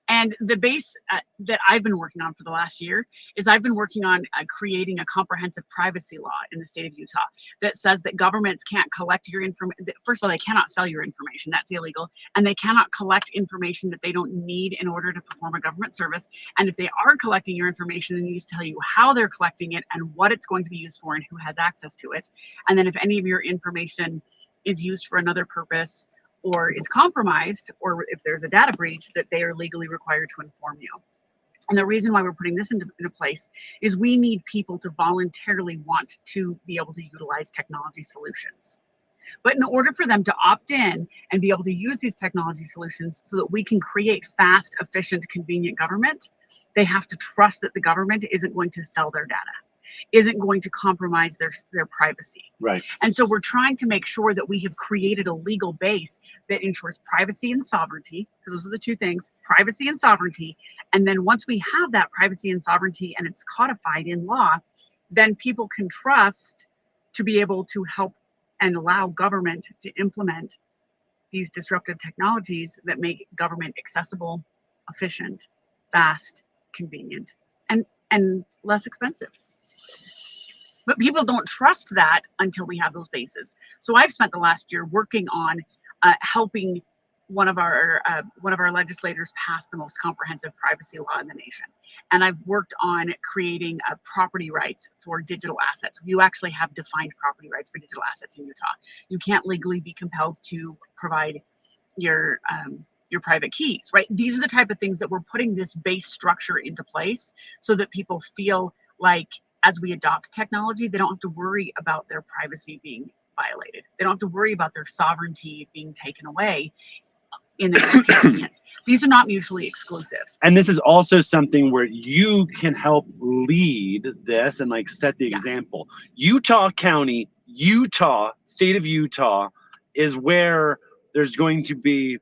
And the base that I've been working on for the last year is I've been working on creating a comprehensive privacy law in the state of Utah that says that governments can't collect your information. First of all, they cannot sell your information. That's illegal. And they cannot collect information that they don't need in order to perform a government service. And if they are collecting your information, they need to tell you how they're collecting it and what it's going to be used for and who has access to it. And then if any of your information is used for another purpose or is compromised, or if there's a data breach, that they are legally required to inform you. And the reason why we're putting this into place is we need people to voluntarily want to be able to utilize technology solutions. But in order for them to opt in and be able to use these technology solutions so that we can create fast, efficient, convenient government, they have to trust that the government isn't going to sell their data, isn't going to compromise their privacy. Right. And so we're trying to make sure that we have created a legal base that ensures privacy and sovereignty, because those are the two things, privacy and sovereignty. And then once we have that privacy and sovereignty and it's codified in law, then people can trust to be able to help and allow government to implement these disruptive technologies that make government accessible, efficient, fast, convenient, and less expensive. But people don't trust that until we have those bases. So I've spent the last year working on helping one of our legislators pass the most comprehensive privacy law in the nation. And I've worked on creating property rights for digital assets. You actually have defined property rights for digital assets in Utah. You can't legally be compelled to provide your private keys, right? These are the type of things that we're putting this base structure into place so that people feel like as we adopt technology, they don't have to worry about their privacy being violated. They don't have to worry about their sovereignty being taken away. in the convenience. These are not mutually exclusive. And this is also something where you can help lead this and like set the example. Utah County, Utah, state of Utah is where there's going to be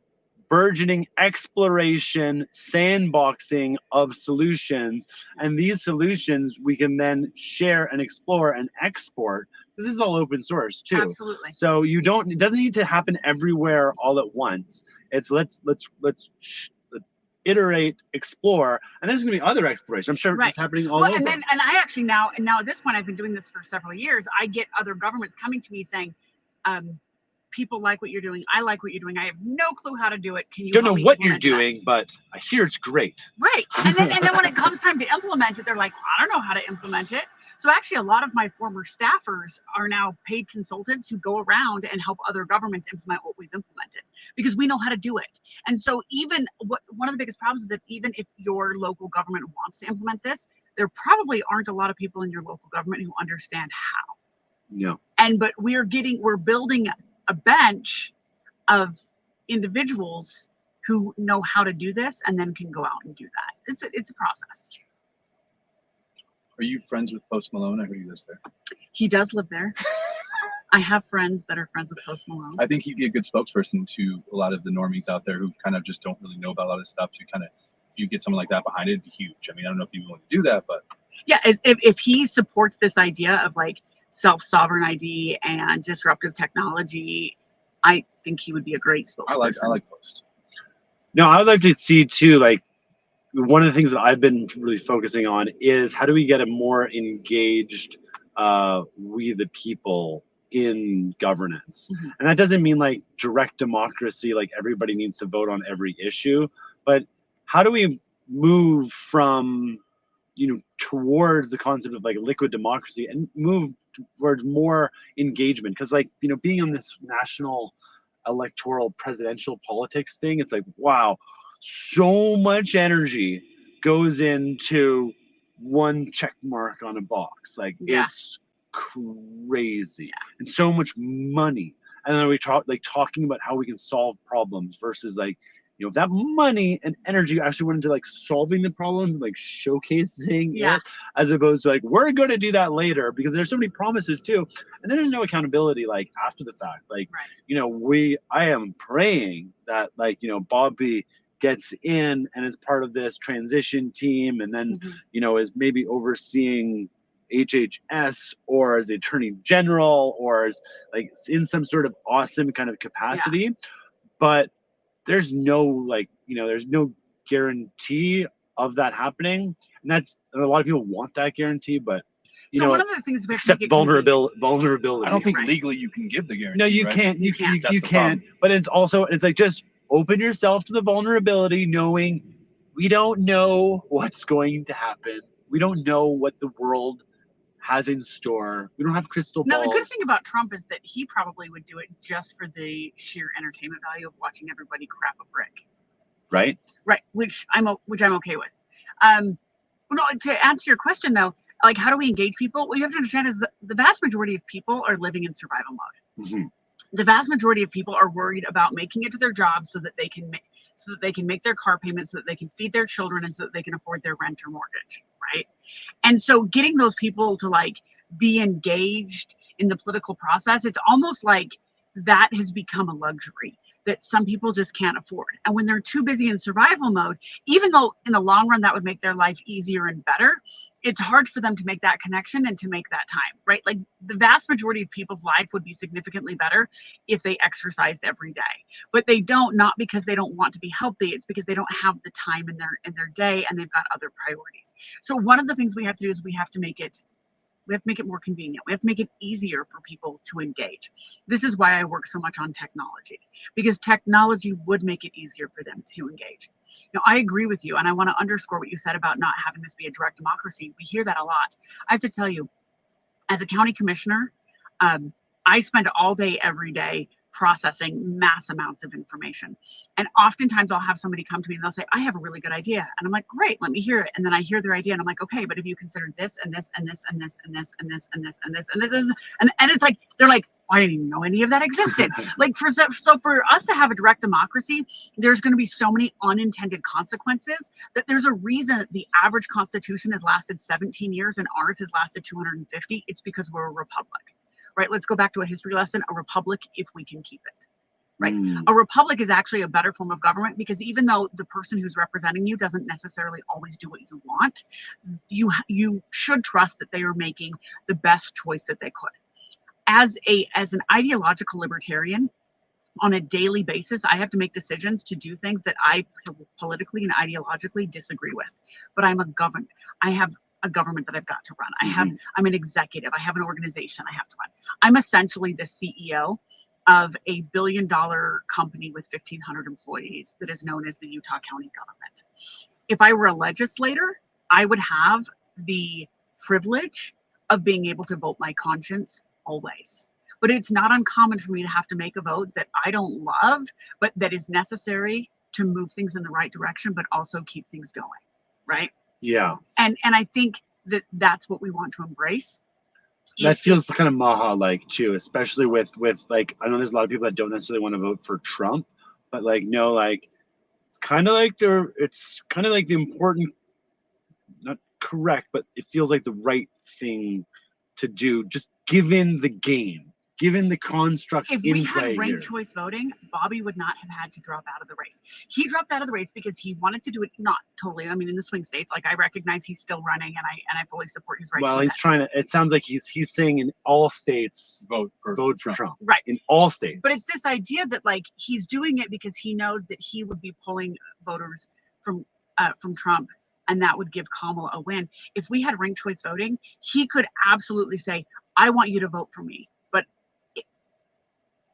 burgeoning exploration, sandboxing of solutions. And these solutions we can then share and explore and export. This is all open source too. Absolutely. So it doesn't need to happen everywhere all at once. It's let's iterate, explore, and there's going to be other exploration. I'm sure it's happening all over. And I actually now at this point, I've been doing this for several years. I get other governments coming to me saying, people like what you're doing. I like what you're doing. I have no clue how to do it. Can you? Don't know what you're doing, but I hear it's great. Right. And then when it comes time to implement it, they're like, I don't know how to implement it. So actually, a lot of my former staffers are now paid consultants who go around and help other governments implement what we've implemented because we know how to do it. And so one of the biggest problems is that even if your local government wants to implement this, there probably aren't a lot of people in your local government who understand how. Yeah. But we're building a bench of individuals who know how to do this and then can go out and do that. It's a process. Are you friends with Post Malone? I heard he lives there. He does live there. I have friends that are friends with Post Malone. I think he'd be a good spokesperson to a lot of the normies out there who kind of just don't really know about a lot of this stuff. To kind of, if you get someone like that behind it, it'd be huge. I mean, I don't know if he'd be willing to do that, but yeah, if he supports this idea of like self-sovereign ID and disruptive technology, I think he would be a great spokesperson. I like Post. No, I would like to see too, like one of the things that I've been really focusing on is how do we get a more engaged we the people in governance. Mm-hmm. And that doesn't mean like direct democracy, like everybody needs to vote on every issue, but how do we move from towards the concept of like liquid democracy and move towards more engagement? Because like being on this national electoral presidential politics thing, it's like, wow, so much energy goes into one check mark on a box. Like it's crazy. And so much money. And then we talking about how we can solve problems versus like that money and energy actually went into like solving the problem, like showcasing it, as opposed to like we're going to do that later, because there's so many promises too, and then there's no accountability like after the fact. Like I am praying that like Bobby gets in and is part of this transition team, and then is maybe overseeing HHS or as the Attorney General or as like in some sort of awesome kind of capacity, but there's no there's no guarantee of that happening, and a lot of people want that guarantee, but one of the things we accept vulnerability. I don't think legally you can give the guarantee. No, you can't. You can't. But it's like just open yourself to the vulnerability, knowing we don't know what's going to happen. We don't know what the world has in store. We don't have crystal balls. Now, the good thing about Trump is that he probably would do it just for the sheer entertainment value of watching everybody crap a brick. Right. Right. Which I'm okay with. To answer your question though, like how do we engage people? What you have to understand is that the vast majority of people are living in survival mode. Mm-hmm. The vast majority of people are worried about making it to their jobs so that they can make their car payments, so that they can feed their children, and so that they can afford their rent or mortgage, right? And so getting those people to like be engaged in the political process, it's almost like that has become a luxury that some people just can't afford. And when they're too busy in survival mode, even though in the long run that would make their life easier and better, it's hard for them to make that connection and to make that time, right? Like the vast majority of people's life would be significantly better if they exercised every day, but they don't, not because they don't want to be healthy. It's because they don't have the time in their day and they've got other priorities. So one of the things we have to do is we have to make it more convenient. We have to make it easier for people to engage. This is why I work so much on technology, because technology would make it easier for them to engage. I agree with you, and I want to underscore what you said about not having this be a direct democracy. We hear that a lot. I have to tell you, as a county commissioner, I spend all day, every day processing mass amounts of information. And oftentimes I'll have somebody come to me and they'll say, I have a really good idea. And I'm like, great, let me hear it. And then I hear their idea and I'm like, okay, but have you considered this and this and this and this and this and this and this and this and this and it's like, they're like, I didn't even know any of that existed. Like so for us to have a direct democracy, there's going to be so many unintended consequences that there's a reason the average constitution has lasted 17 years and ours has lasted 250. It's because we're a republic. Right, let's go back to a history lesson. A republic, if we can keep it. Right, a republic is actually a better form of government because even though the person who's representing you doesn't necessarily always do what you want, you should trust that they are making the best choice that they could. As an ideological libertarian, on a daily basis, I have to make decisions to do things that I politically and ideologically disagree with. But I'm a government. I have a government that I've got to run. I'm an executive. I have an organization I have to run. I'm essentially the CEO of a $1 billion company with 1,500 employees that is known as the Utah County government. If I were a legislator, I would have the privilege of being able to vote my conscience always. But it's not uncommon for me to have to make a vote that I don't love, but that is necessary to move things in the right direction, but also keep things going, right? Yeah. And I think that that's what we want to embrace. That feels kind of Maha-like too, especially with like, I know there's a lot of people that don't necessarily want to vote for Trump, but like, no, like, it's kind of like the important, not correct, but it feels like the right thing to do, just given the game. Given the constructs in play here. If we had ranked choice voting, Bobby would not have had to drop out of the race. He dropped out of the race because he wanted to do it, not totally. I mean, in the swing states, like I recognize he's still running, and I fully support his right. Well, he's trying to. It sounds like he's saying in all states vote for Trump. Right. In all states. But it's this idea that like he's doing it because he knows that he would be pulling voters from Trump, and that would give Kamala a win. If we had ranked choice voting, he could absolutely say, "I want you to vote for me."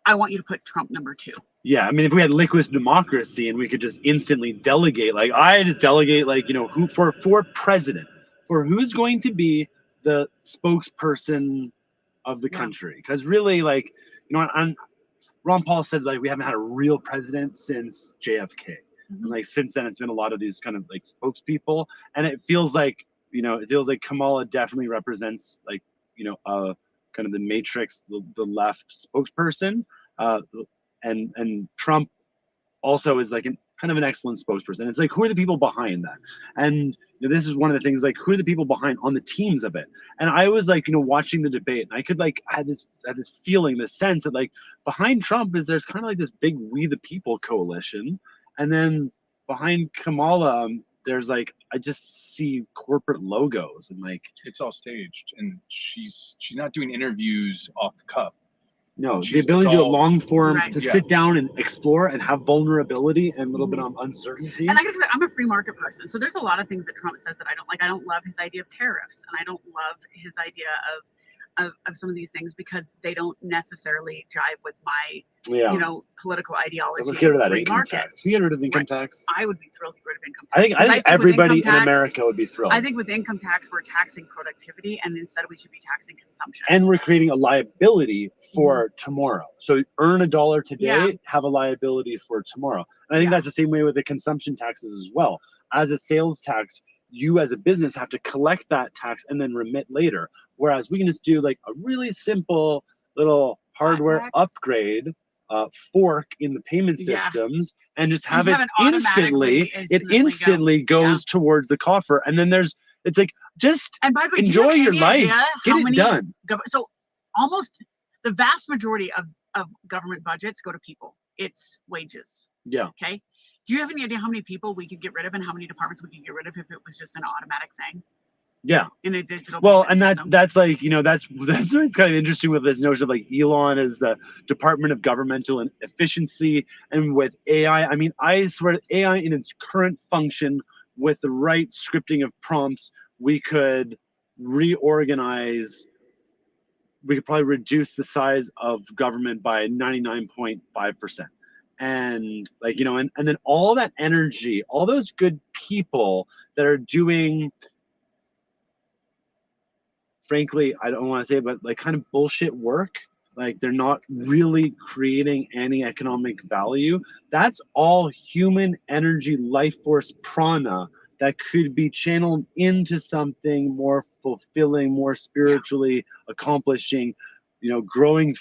I want you to put Trump number 2. Yeah, I mean, if we had liquid democracy and we could just instantly delegate, like I just delegate, like, you know, who for president, for who's going to be the spokesperson of the country. Because really, like, you know, Ron Paul said, like, we haven't had a real president since JFK. And like since then, it's been a lot of these kind of like spokespeople, and it feels like, you know, Kamala definitely represents, like, you know, kind of the matrix, the left spokesperson, and Trump also is like kind of an excellent spokesperson. It's like, who are the people behind that? And you know, this is one of the things, like, who are the people behind on the teams of it? And I was like, you know, watching the debate, and I could like had this feeling, this sense that like behind Trump there's kind of like this big We the People coalition, and then behind Kamala, there's like, I just see corporate logos, and like it's all staged, and she's not doing interviews off the cuff. No, the ability to do a long form, to sit down and explore and have vulnerability and a little bit of uncertainty. And I guess I'm a free market person, so there's a lot of things that Trump says that I don't like. I don't love his idea of tariffs, and I don't love his idea of some of these things because they don't necessarily jive with my you know, political ideology. So let's get rid of that income tax. Can we get rid of income tax? I would be thrilled to get rid of income tax. I think everybody in America would be thrilled. I think with income tax, we're taxing productivity, and instead we should be taxing consumption. And we're creating a liability for tomorrow. So earn $1 today, have a liability for tomorrow. And I think that's the same way with the consumption taxes as well. As a sales tax, you as a business have to collect that tax and then remit later. Whereas we can just do like a really simple little hardware upgrade, fork in the payment systems, and just have it instantly goes towards the coffer. And then it's like, just enjoy your life, get it done. So almost the vast majority of government budgets go to people. It's wages. Yeah. Okay. Do you have any idea how many people we could get rid of and how many departments we could get rid of if it was just an automatic thing? Yeah. In a digital. Well, and that's like, you know, that's what's kind of interesting with this notion of like Elon as the Department of Governmental Efficiency, and with AI. I mean, I swear AI in its current function with the right scripting of prompts, we could reorganize. We could probably reduce the size of government by 99.5%. And like, you know, and then all that energy, all those good people that are doing, frankly, I don't want to say it, but like kind of bullshit work, Like they're not really creating any economic value. That's all human energy, life force, prana that could be channeled into something more fulfilling, more spiritually accomplishing. Growing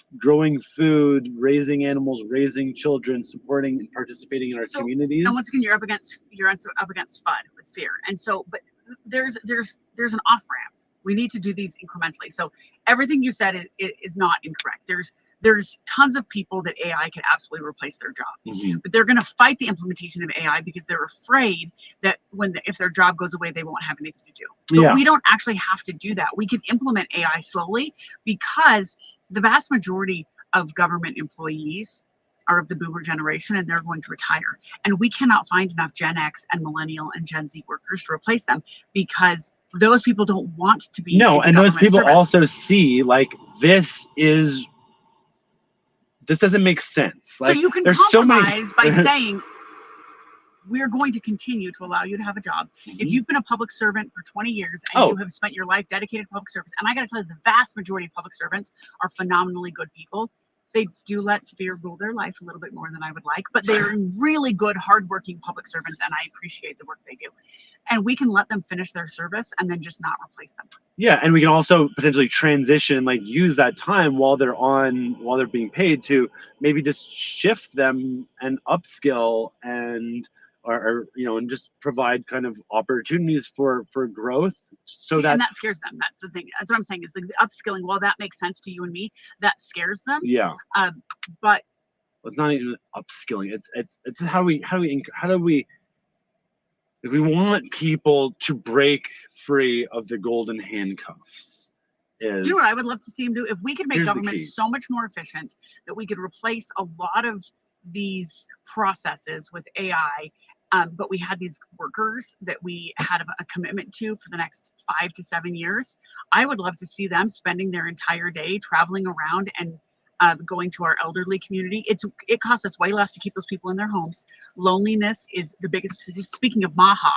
food, raising animals, raising children, supporting and participating in our communities. And once again, you're up against FUD with fear. And so, but there's an off ramp. We need to do these incrementally. So everything you said is not incorrect. There's tons of people that AI can absolutely replace their job, but they're going to fight the implementation of AI because they're afraid that if their job goes away, they won't have anything to do. But we don't actually have to do that. We can implement AI slowly because the vast majority of government employees are of the boomer generation and they're going to retire. And we cannot find enough Gen X and millennial and Gen Z workers to replace them because those people don't want to be. No, and those people also see like this doesn't make sense. So you can compromise by saying, we're going to continue to allow you to have a job. If you've been a public servant for 20 years and you have spent your life dedicated to public service, and I got to tell you, the vast majority of public servants are phenomenally good people. They do let fear rule their life a little bit more than I would like, but they're really good, hardworking public servants, and I appreciate the work they do. And we can let them finish their service and then just not replace them. Yeah, and we can also potentially transition, like use that time while they're being paid to maybe just shift them and upskill and and just provide kind of opportunities for growth. And that scares them. That's the thing. That's what I'm saying is the upskilling. While that makes sense to you and me, that scares them. Yeah. But it's not even upskilling. It's how do we if we want people to break free of the golden handcuffs. Do you know what I would love to see them do? If we could make government so much more efficient that we could replace a lot of these processes with AI, but we had these workers that we had a commitment to for the next 5 to 7 years. I would love to see them spending their entire day traveling around and going to our elderly community. It costs us way less to keep those people in their homes. Loneliness is the biggest. Speaking of Maha,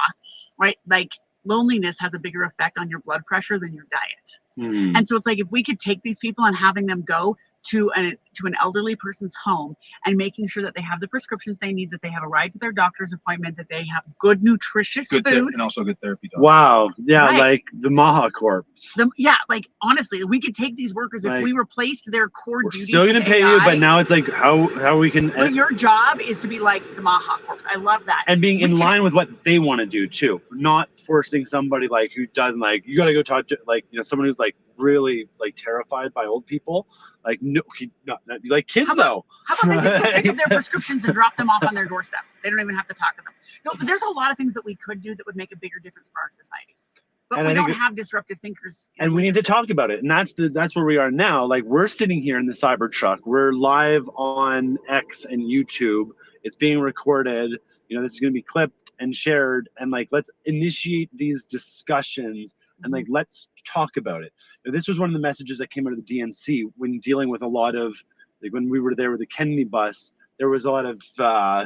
right? Like loneliness has a bigger effect on your blood pressure than your diet. And so it's like if we could take these people and having them go to an elderly person's home and making sure that they have the prescriptions they need, that they have a ride to their doctor's appointment, that they have good, nutritious food. And also good therapy. Wow. Yeah, right. Like the Maha Corps. Like honestly, we could take these workers, if we replaced their core duties. We're still going to pay you, but now it's like how we can. But your job is to be like the Maha Corps. I love that. And being in line with what they want to do too. Not forcing somebody like who doesn't like, you got to go talk to someone who's like really like terrified by old people. Like not like kids though. How about they just go pick up their prescriptions and drop them off on their doorstep? They don't even have to talk to them. No, but there's a lot of things that we could do that would make a bigger difference for our society. But we don't have disruptive thinkers. And we need to talk about it. And that's where we are now. Like we're sitting here in the Cybertruck. We're live on X and YouTube. It's being recorded. This is going to be clipped and shared. And like, let's initiate these discussions and like, let's talk about it. This was one of the messages that came out of the DNC when dealing with a lot of, like when we were there with the Kennedy bus, there was a lot of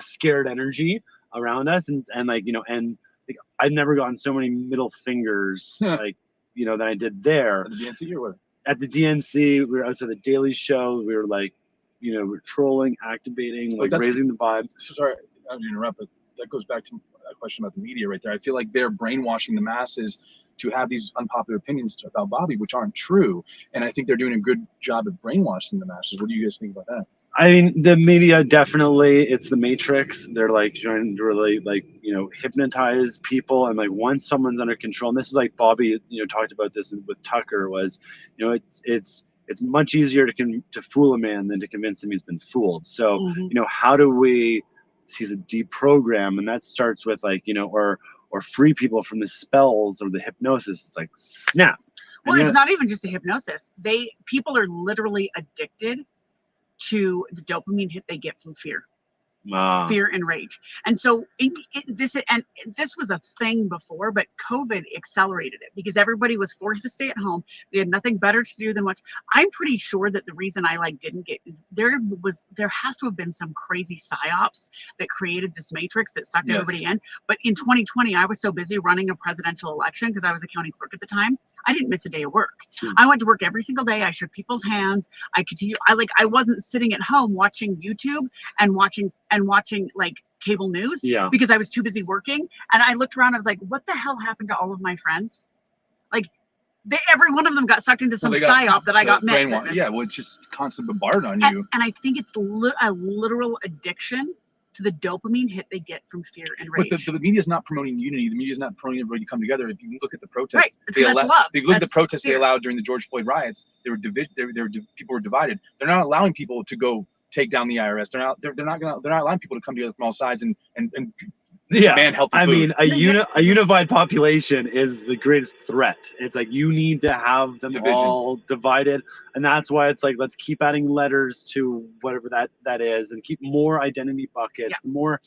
scared energy around us. And like, and like, I've never gotten so many middle fingers, like, than I did there. At the DNC or what? At the DNC, we were outside the Daily Show. We were like, we're trolling, activating, like raising the vibe. Sorry, I don't interrupt, but that goes back to a question about the media right there. I feel like they're brainwashing the masses to have these unpopular opinions about Bobby, which aren't true. And I think they're doing a good job of brainwashing the masses. What do you guys think about that? I mean, the media definitely, it's the Matrix. They're like trying to really like, hypnotize people. And like once someone's under control, and this is like Bobby, talked about this with Tucker was, it's much easier to fool a man than to convince him he's been fooled. So, how do we see the deprogram? And that starts with like, or free people from the spells or the hypnosis. It's like snap. Well, it's not even just a hypnosis. People are literally addicted to the dopamine hit they get from fear. Fear and rage. And so this was a thing before, but COVID accelerated it because everybody was forced to stay at home. They had nothing better to do than watch. I'm pretty sure that the reason I didn't get there has to have been some crazy psyops that created this matrix that sucked everybody in. But in 2020, I was so busy running a presidential election because I was a county clerk at the time. I didn't miss a day of work. I went to work every single day. I shook people's hands. I wasn't sitting at home watching YouTube and watching like cable news because I was too busy working. And I looked around, I was like, what the hell happened to all of my friends? Like, every one of them got sucked into some psyop that I got met. Yeah, well, it's just constant bombarded on you. And I think it's a literal addiction to the dopamine hit they get from fear and rage. But the media is not promoting unity. The media is not promoting everybody to come together. If you look at the protests, right. If you look at the protests they allowed during the George Floyd riots, people were divided. They're not allowing people to go take down the IRS. They're not allowing people to come together from all sides and demand healthy food. I mean, a unified population is the greatest threat. It's like you need to have them all divided, and that's why it's like let's keep adding letters to whatever that is, and keep more identity buckets, more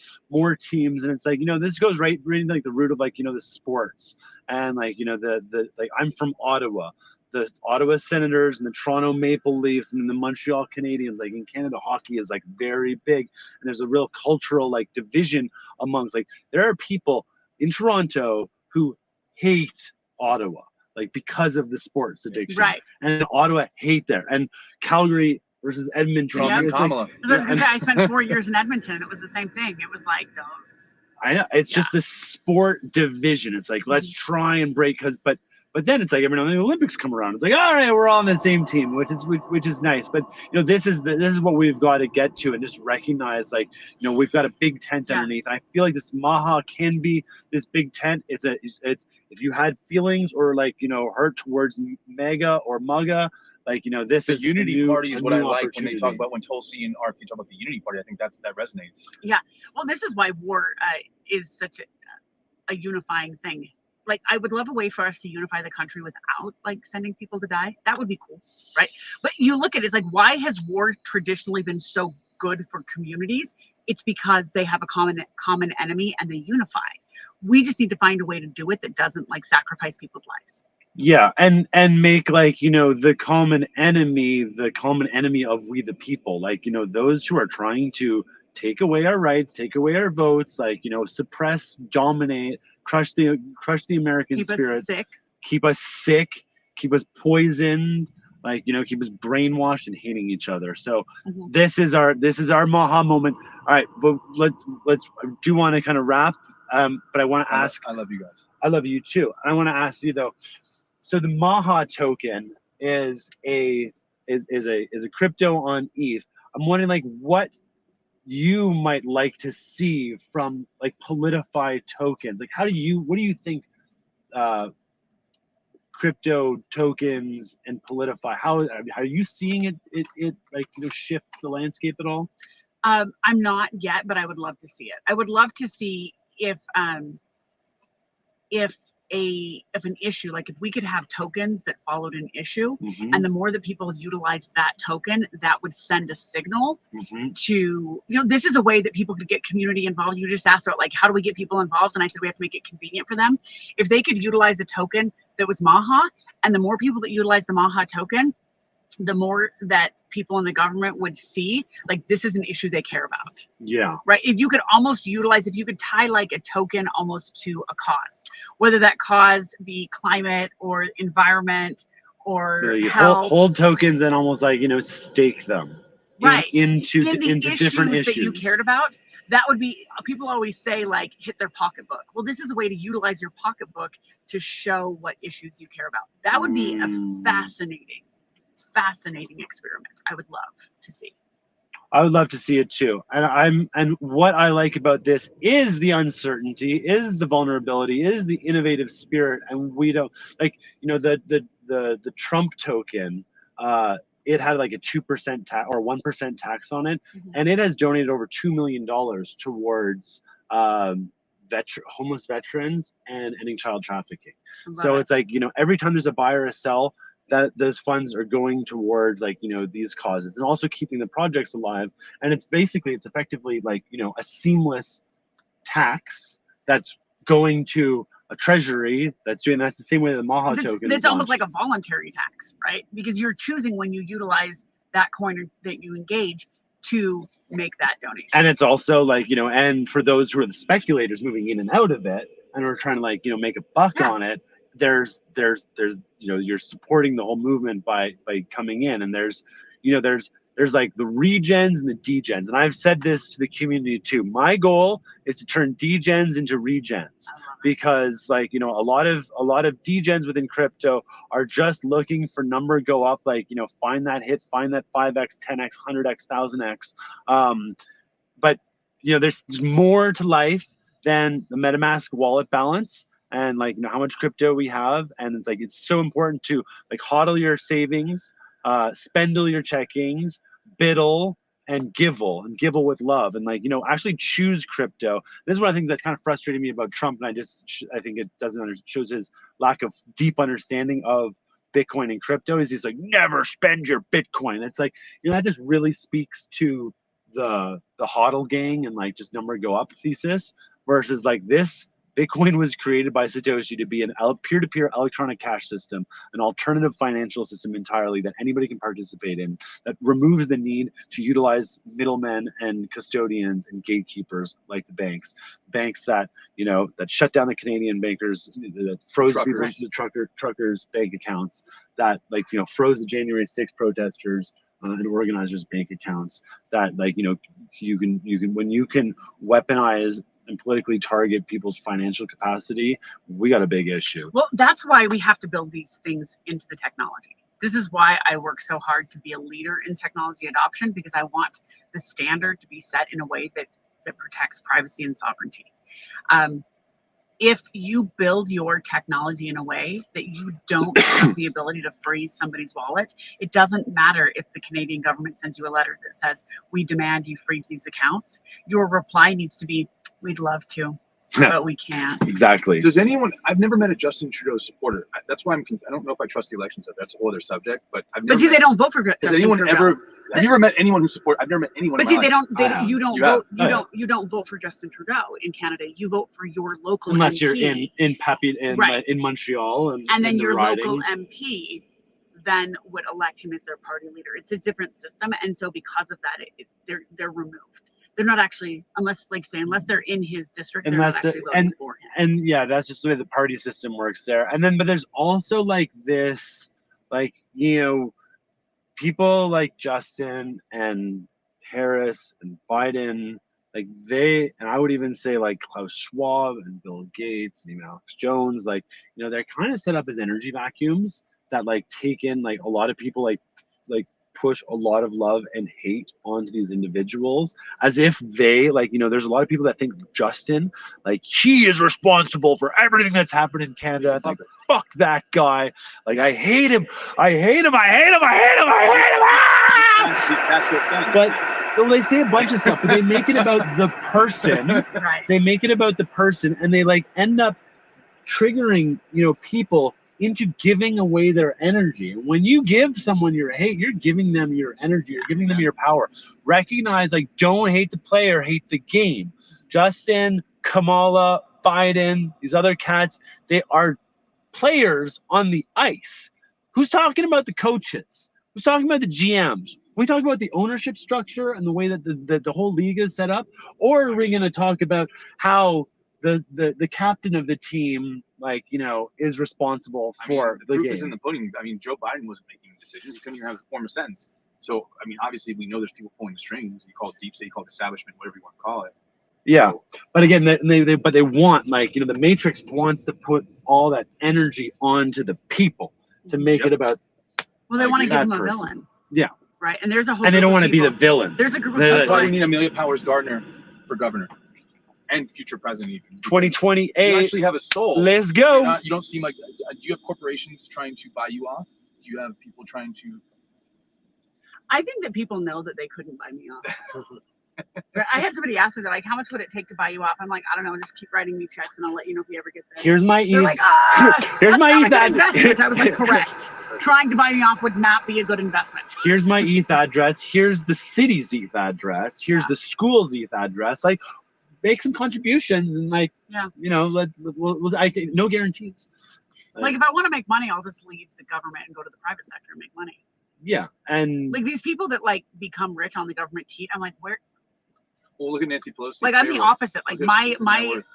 teams, and it's like this goes right into like the root of like the sports and like the like I'm from Ottawa. The Ottawa Senators and the Toronto Maple Leafs and then the Montreal Canadiens, like in Canada, hockey is like very big, and there's a real cultural like division amongst like there are people in Toronto who hate Ottawa like because of the sports addiction, right? And in Ottawa hate there, and Calgary versus Edmonton. Kamala. I was gonna say I spent 4 years in Edmonton, and it was the same thing. It was like those. I know it's just the sport division. It's like let's try and break But then it's like every now and then the Olympics come around. It's like, all right, we're all on the same team, which is nice. But this is what we've got to get to and just recognize like we've got a big tent underneath. And I feel like this Maha can be this big tent. It's if you had feelings or like hurt towards MAGA or MAGA, like this the is unity party is what I like when they talk about when Tulsi and RP talk about the unity party. I think that resonates. Yeah, well, this is why war is such a unifying thing. Like, I would love a way for us to unify the country without like sending people to die. That would be cool, right? But you look at it, it's like, why has war traditionally been so good for communities? It's because they have a common enemy and they unify. We just need to find a way to do it that doesn't like sacrifice people's lives. Yeah, and make like the common enemy of we the people, like those who are trying to take away our rights, take away our votes, like suppress, dominate, crush the American spirit, keep us sick, keep us poisoned, like keep us brainwashed and hating each other. So this is our Maha moment. All right, but let's I do want to kind of wrap, but I want to ask. I love you guys. I love you too. I want to ask you though. So the Maha token is a crypto on ETH. I'm wondering like what you might like to see from like politified tokens. Like what do you think crypto tokens and politify, how are you seeing it like shift the landscape at all? I'm not yet, but I would love to see it. I would love to see if an issue, like if we could have tokens that followed an issue, and the more that people utilized that token, that would send a signal to, this is a way that people could get community involved. You just asked about like, how do we get people involved? And I said, we have to make it convenient for them. If they could utilize a token that was Maha, and the more people that utilize the Maha token, the more that people in the government would see like this is an issue they care about. Yeah. Right. If you could almost utilize, if you could tie like a token almost to a cause, whether that cause be climate or environment or health. Hold tokens and almost like stake them into different issues that you cared about. That would be, people always say like hit their pocketbook. Well, this is a way to utilize your pocketbook to show what issues you care about. That would be a fascinating experiment. I would love to see. I would love to see it too. And what I like about this is the uncertainty, is the vulnerability, is the innovative spirit. And we don't like, the Trump token, it had like a 2% tax or 1% tax on it. And it has donated over $2 million towards homeless veterans and ending child trafficking. So it's like, every time there's a buy or a sell, that those funds are going towards like these causes and also keeping the projects alive. And it's effectively like a seamless tax that's going to a treasury that's the same way the Maha token. It's almost like a voluntary tax, right? Because you're choosing when you utilize that coin that you engage to make that donation. And it's also like and for those who are the speculators moving in and out of it and are trying to like make a buck on it, there's you're supporting the whole movement by coming in, and there's like the regens and the degens, and I've said this to the community too. My goal is to turn degens into regens, because like a lot of degens within crypto are just looking for number go up, like find that hit, find that 5x, 10x, 100x, 1000x. But there's more to life than the MetaMask wallet balance and like how much crypto we have, and it's like it's so important to like hodl your savings, spendle your checkings, biddle and givel with love, and like actually choose crypto. This is one of the things that's kind of frustrating me about Trump, and I think it shows his lack of deep understanding of Bitcoin and crypto. Is he's like, never spend your Bitcoin. It's like that just really speaks to the hodl gang and like just number go up thesis, versus like this Bitcoin was created by Satoshi to be an peer-to-peer electronic cash system, an alternative financial system entirely that anybody can participate in, that removes the need to utilize middlemen and custodians and gatekeepers like the banks that that shut down the Canadian bankers, that froze the truckers' bank accounts, that like froze the January 6th protesters and organizers' bank accounts, that like you can when you can weaponize and politically target people's financial capacity, we got a big issue. Well, that's why we have to build these things into the technology. This is why I work so hard to be a leader in technology adoption, because I want the standard to be set in a way that protects privacy and sovereignty. If you build your technology in a way that you don't have the ability to freeze somebody's wallet, it doesn't matter if the Canadian government sends you a letter that says, we demand you freeze these accounts. Your reply needs to be, we'd love to, but we can't. Exactly. Does anyone? I've never met a Justin Trudeau supporter. That's why I don't know if I trust the elections. That's a whole other subject. But I've never. But see, they don't vote for Justin anyone Trudeau. ever? Have you ever met anyone who support? I've never met anyone. But see, you don't vote for Justin Trudeau in Canada. You vote for your local unless MP. You're in Montreal, and then your riding. local MP then would elect him as their party leader. It's a different system, and so because of that, they're removed. They're not actually, unless they're in his district, they're not actually voting for him. And yeah, that's just the way the party system works there. And then, but there's also like this, like people like Justin and Harris and Biden, like and I would even say like Klaus Schwab and Bill Gates and even Alex Jones, like they're kind of set up as energy vacuums that like take in like a lot of people, like push a lot of love and hate onto these individuals, as if they like there's a lot of people that think Justin, like he is responsible for everything that's happened in Canada. Like, fuck that guy, like I hate him. But they say a bunch of stuff, but they make it about the person. Right. They make it about the person, and they like end up triggering people into giving away their energy. When you give someone your hate, you're giving them your energy, you're giving them your power. Recognize, like, don't hate the player, hate the game. Justin, Kamala, Biden, these other cats, they are players on the ice. Who's talking about the coaches? Who's talking about the GMs? We talk about the ownership structure and the way that the whole league is set up, or are we going to talk about how the captain of the team, like, is responsible for the game? Proof is in the pudding. I mean, Joe Biden wasn't making decisions. He couldn't even have a form of sentence. So, I mean, obviously, we know there's people pulling the strings. You call it deep state, you call it establishment, whatever you want to call it. Yeah, so, but again, they want, like, the Matrix wants to put all that energy onto the people to make it about. Well, they want to give them a villain. Yeah. Right, and there's a whole. And they don't want to be the villain. There's a group of. That's why we need Amelia Garndner for governor. And future president even. 2028. You actually have a soul. Let's go. You don't seem like. Do you have corporations trying to buy you off? Do you have people trying to? I think that people know that they couldn't buy me off. I had somebody ask me that, like, how much would it take to buy you off? I'm like, I don't know. Just keep writing me checks, and I'll let you know if we ever get there. Here's my They're like, here's my ETH investment. I was like, correct. Trying to buy me off would not be a good investment. Here's my ETH address. Here's the city's ETH address. Here's the school's ETH address. Like, make some contributions, and like, no guarantees. Like, if I want to make money, I'll just leave the government and go to the private sector and make money. Yeah, and like these people that like become rich on the government teat, I'm like, Well, look at Nancy Pelosi. Like, I'm the opposite. Like, Look at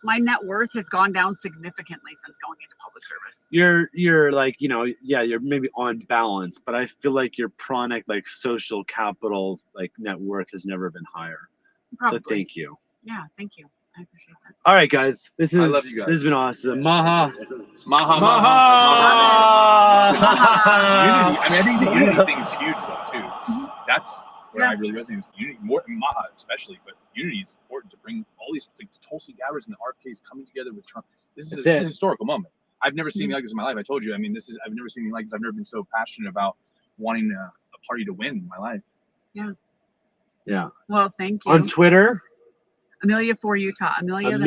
my net worth has gone down significantly since going into public service. You're like, you know, yeah, you're maybe on balance, but I feel like your chronic like social capital like net worth has never been higher. Probably. So thank you. Yeah, thank you. I appreciate that. All right, guys. I love you guys. This has been awesome. Maha. Maha. Unity. I mean, I think the unity thing is huge though too. That's where I really resonate with unity, more Maha especially, but unity is important to bring all these like Tulsi Gabbard and the RFKs coming together with Trump. This is a historical moment. I've never seen anything like this in my life. I told you. I mean, I've never seen anything like this. I've never been so passionate about wanting a party to win in my life. Yeah. Yeah. Well, thank you. On Twitter, Amelia for Utah. Amelia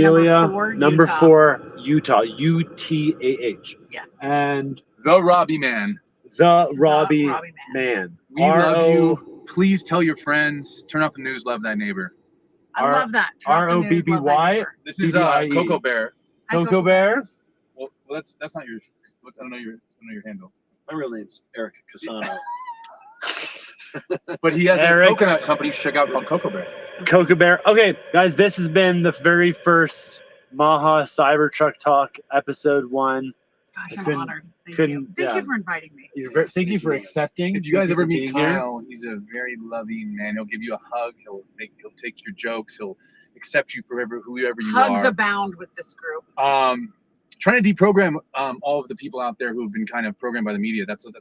number 4 Utah. UTAH. Yes. And the Robbie Man. The Robbie Man. We love you. Please tell your friends. Turn off the news. Love thy neighbor. I love that. ROBBY. This is Coco Bear. Coco Bear. Well, that's not your. I don't know your handle. My real name's Eric Casano. But he has a coconut company. Check out called Coco Bear. Coco Bear. Okay, guys, this has been the very first Maha Cybertruck Talk, episode 1. Gosh, I'm honored. Thank you. Thank you for inviting me. Thank you for accepting. If you guys ever meet Kyle, he's a very loving man. He'll give you a hug. He'll take your jokes. He'll accept you for whoever you are. Hugs abound with this group. Trying to deprogram all of the people out there who've been kind of programmed by the media. That's a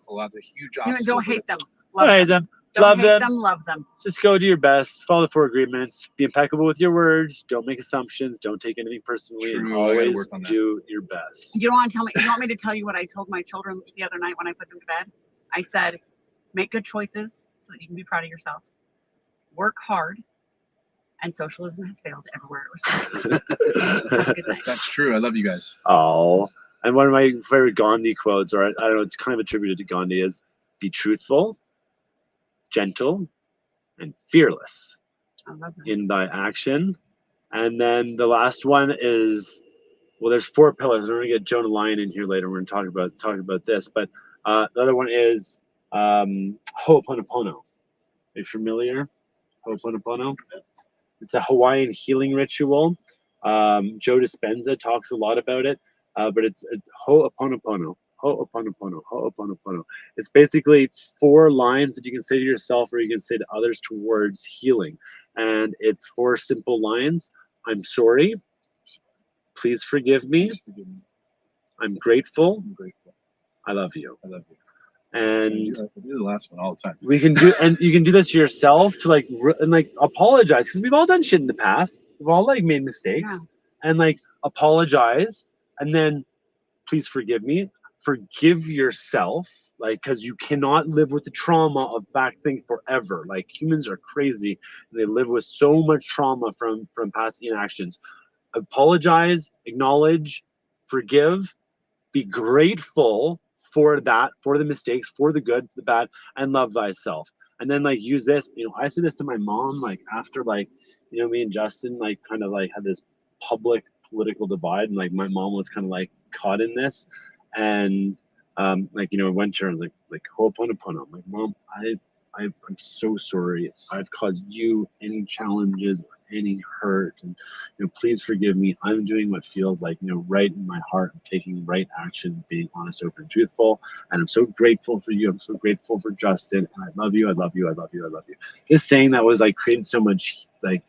huge obstacle. Don't hate them. Don't hate them. Love them. Love them. Just go do your best. Follow the 4 agreements. Be impeccable with your words. Don't make assumptions. Don't take anything personally. True, and always do your best. You don't want to tell me? You want me to tell you what I told my children the other night when I put them to bed? I said, make good choices so that you can be proud of yourself. Work hard. And socialism has failed everywhere it was trying. Have a good night. That's true. I love you guys. Oh, and one of my favorite Gandhi quotes, or I don't know, it's kind of attributed to Gandhi, is be truthful, gentle, and fearless in thy action. And then the last one is, well, there's 4 pillars. I'm going to get Jonah Lyon in here later. We're going to talk about this, but the other one is Ho'oponopono. Are you familiar? Ho'oponopono. It's a Hawaiian healing ritual. Joe Dispenza talks a lot about it, but it's Ho'oponopono. Ho'oponopono. Ho'oponopono. It's basically 4 lines that you can say to yourself or you can say to others towards healing. And it's 4 simple lines. I'm sorry. Please forgive me. I'm grateful. I love you. And I do the last one all the time. We can do, and you can do this to yourself to like apologize, because we've all done shit in the past. We've all like made mistakes, and like apologize, and then please forgive me. Forgive yourself, like, because you cannot live with the trauma of back things forever. Like, humans are crazy, and they live with so much trauma from past inactions. Apologize, acknowledge, forgive, be grateful for that, for the mistakes, for the good, for the bad, and love thyself. And then like use this, I said this to my mom, like after like, me and Justin like kind of like had this public political divide, and like my mom was kind of like caught in this, and like went to her and was like Ho'oponopono. I'm like, Mom, I'm so sorry if I've caused you any challenges or any hurt, and please forgive me. I'm doing what feels like right in my heart. I'm taking right action, being honest, open, and truthful, and I'm so grateful for you. I'm so grateful for Justin, and I love you. I love you. I love you. I love you. Just saying that was like created so much like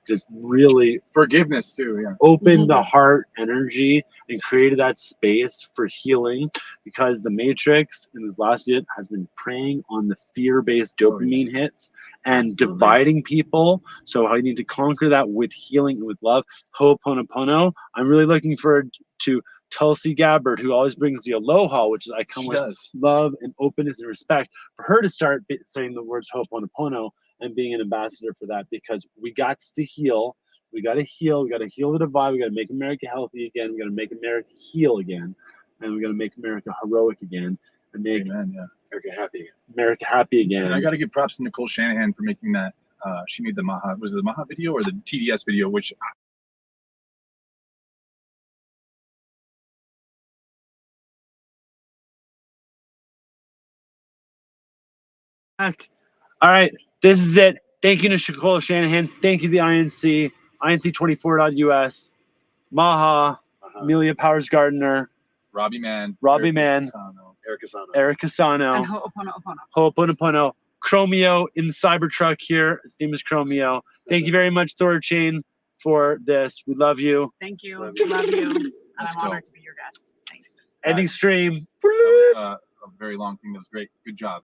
just really forgiveness too. Yeah, opened the heart energy and created that space for healing, because the Matrix in this last year has been preying on the fear-based dopamine hits and dividing people. So I need to conquer that with healing and with love. Ho'oponopono. I'm really looking forward to Tulsi Gabbard, who always brings the aloha, which is I come with love and openness and respect, for her to start saying the words Ho'oponopono and being an ambassador for that, because we got to heal. We got to heal. We got to heal the divide. We got to make America healthy again. We got to make America heal again, and we got to make America heroic again, and make America happy again. America happy again. And I got to give props to Nicole Shanahan for making that. She made the Maha. Was it the Maha video or the TDS video? Which all right, this is it. Thank you to Nicole Shanahan. Thank you to the INC, INC24.us, Maha, Amelia Powers Garndner, Robbie Mann, Eric Casano, And Ho'oponopono. Ho'oponopono, Chromeo in the Cybertruck here. His name is Chromeo. Thank you very much, Thor Chain, for this. We love you. Thank you. Love Love you. you. And Let's I'm go. honored to be your guest. Thanks. Ending stream. That was a very long thing. That was great. Good job.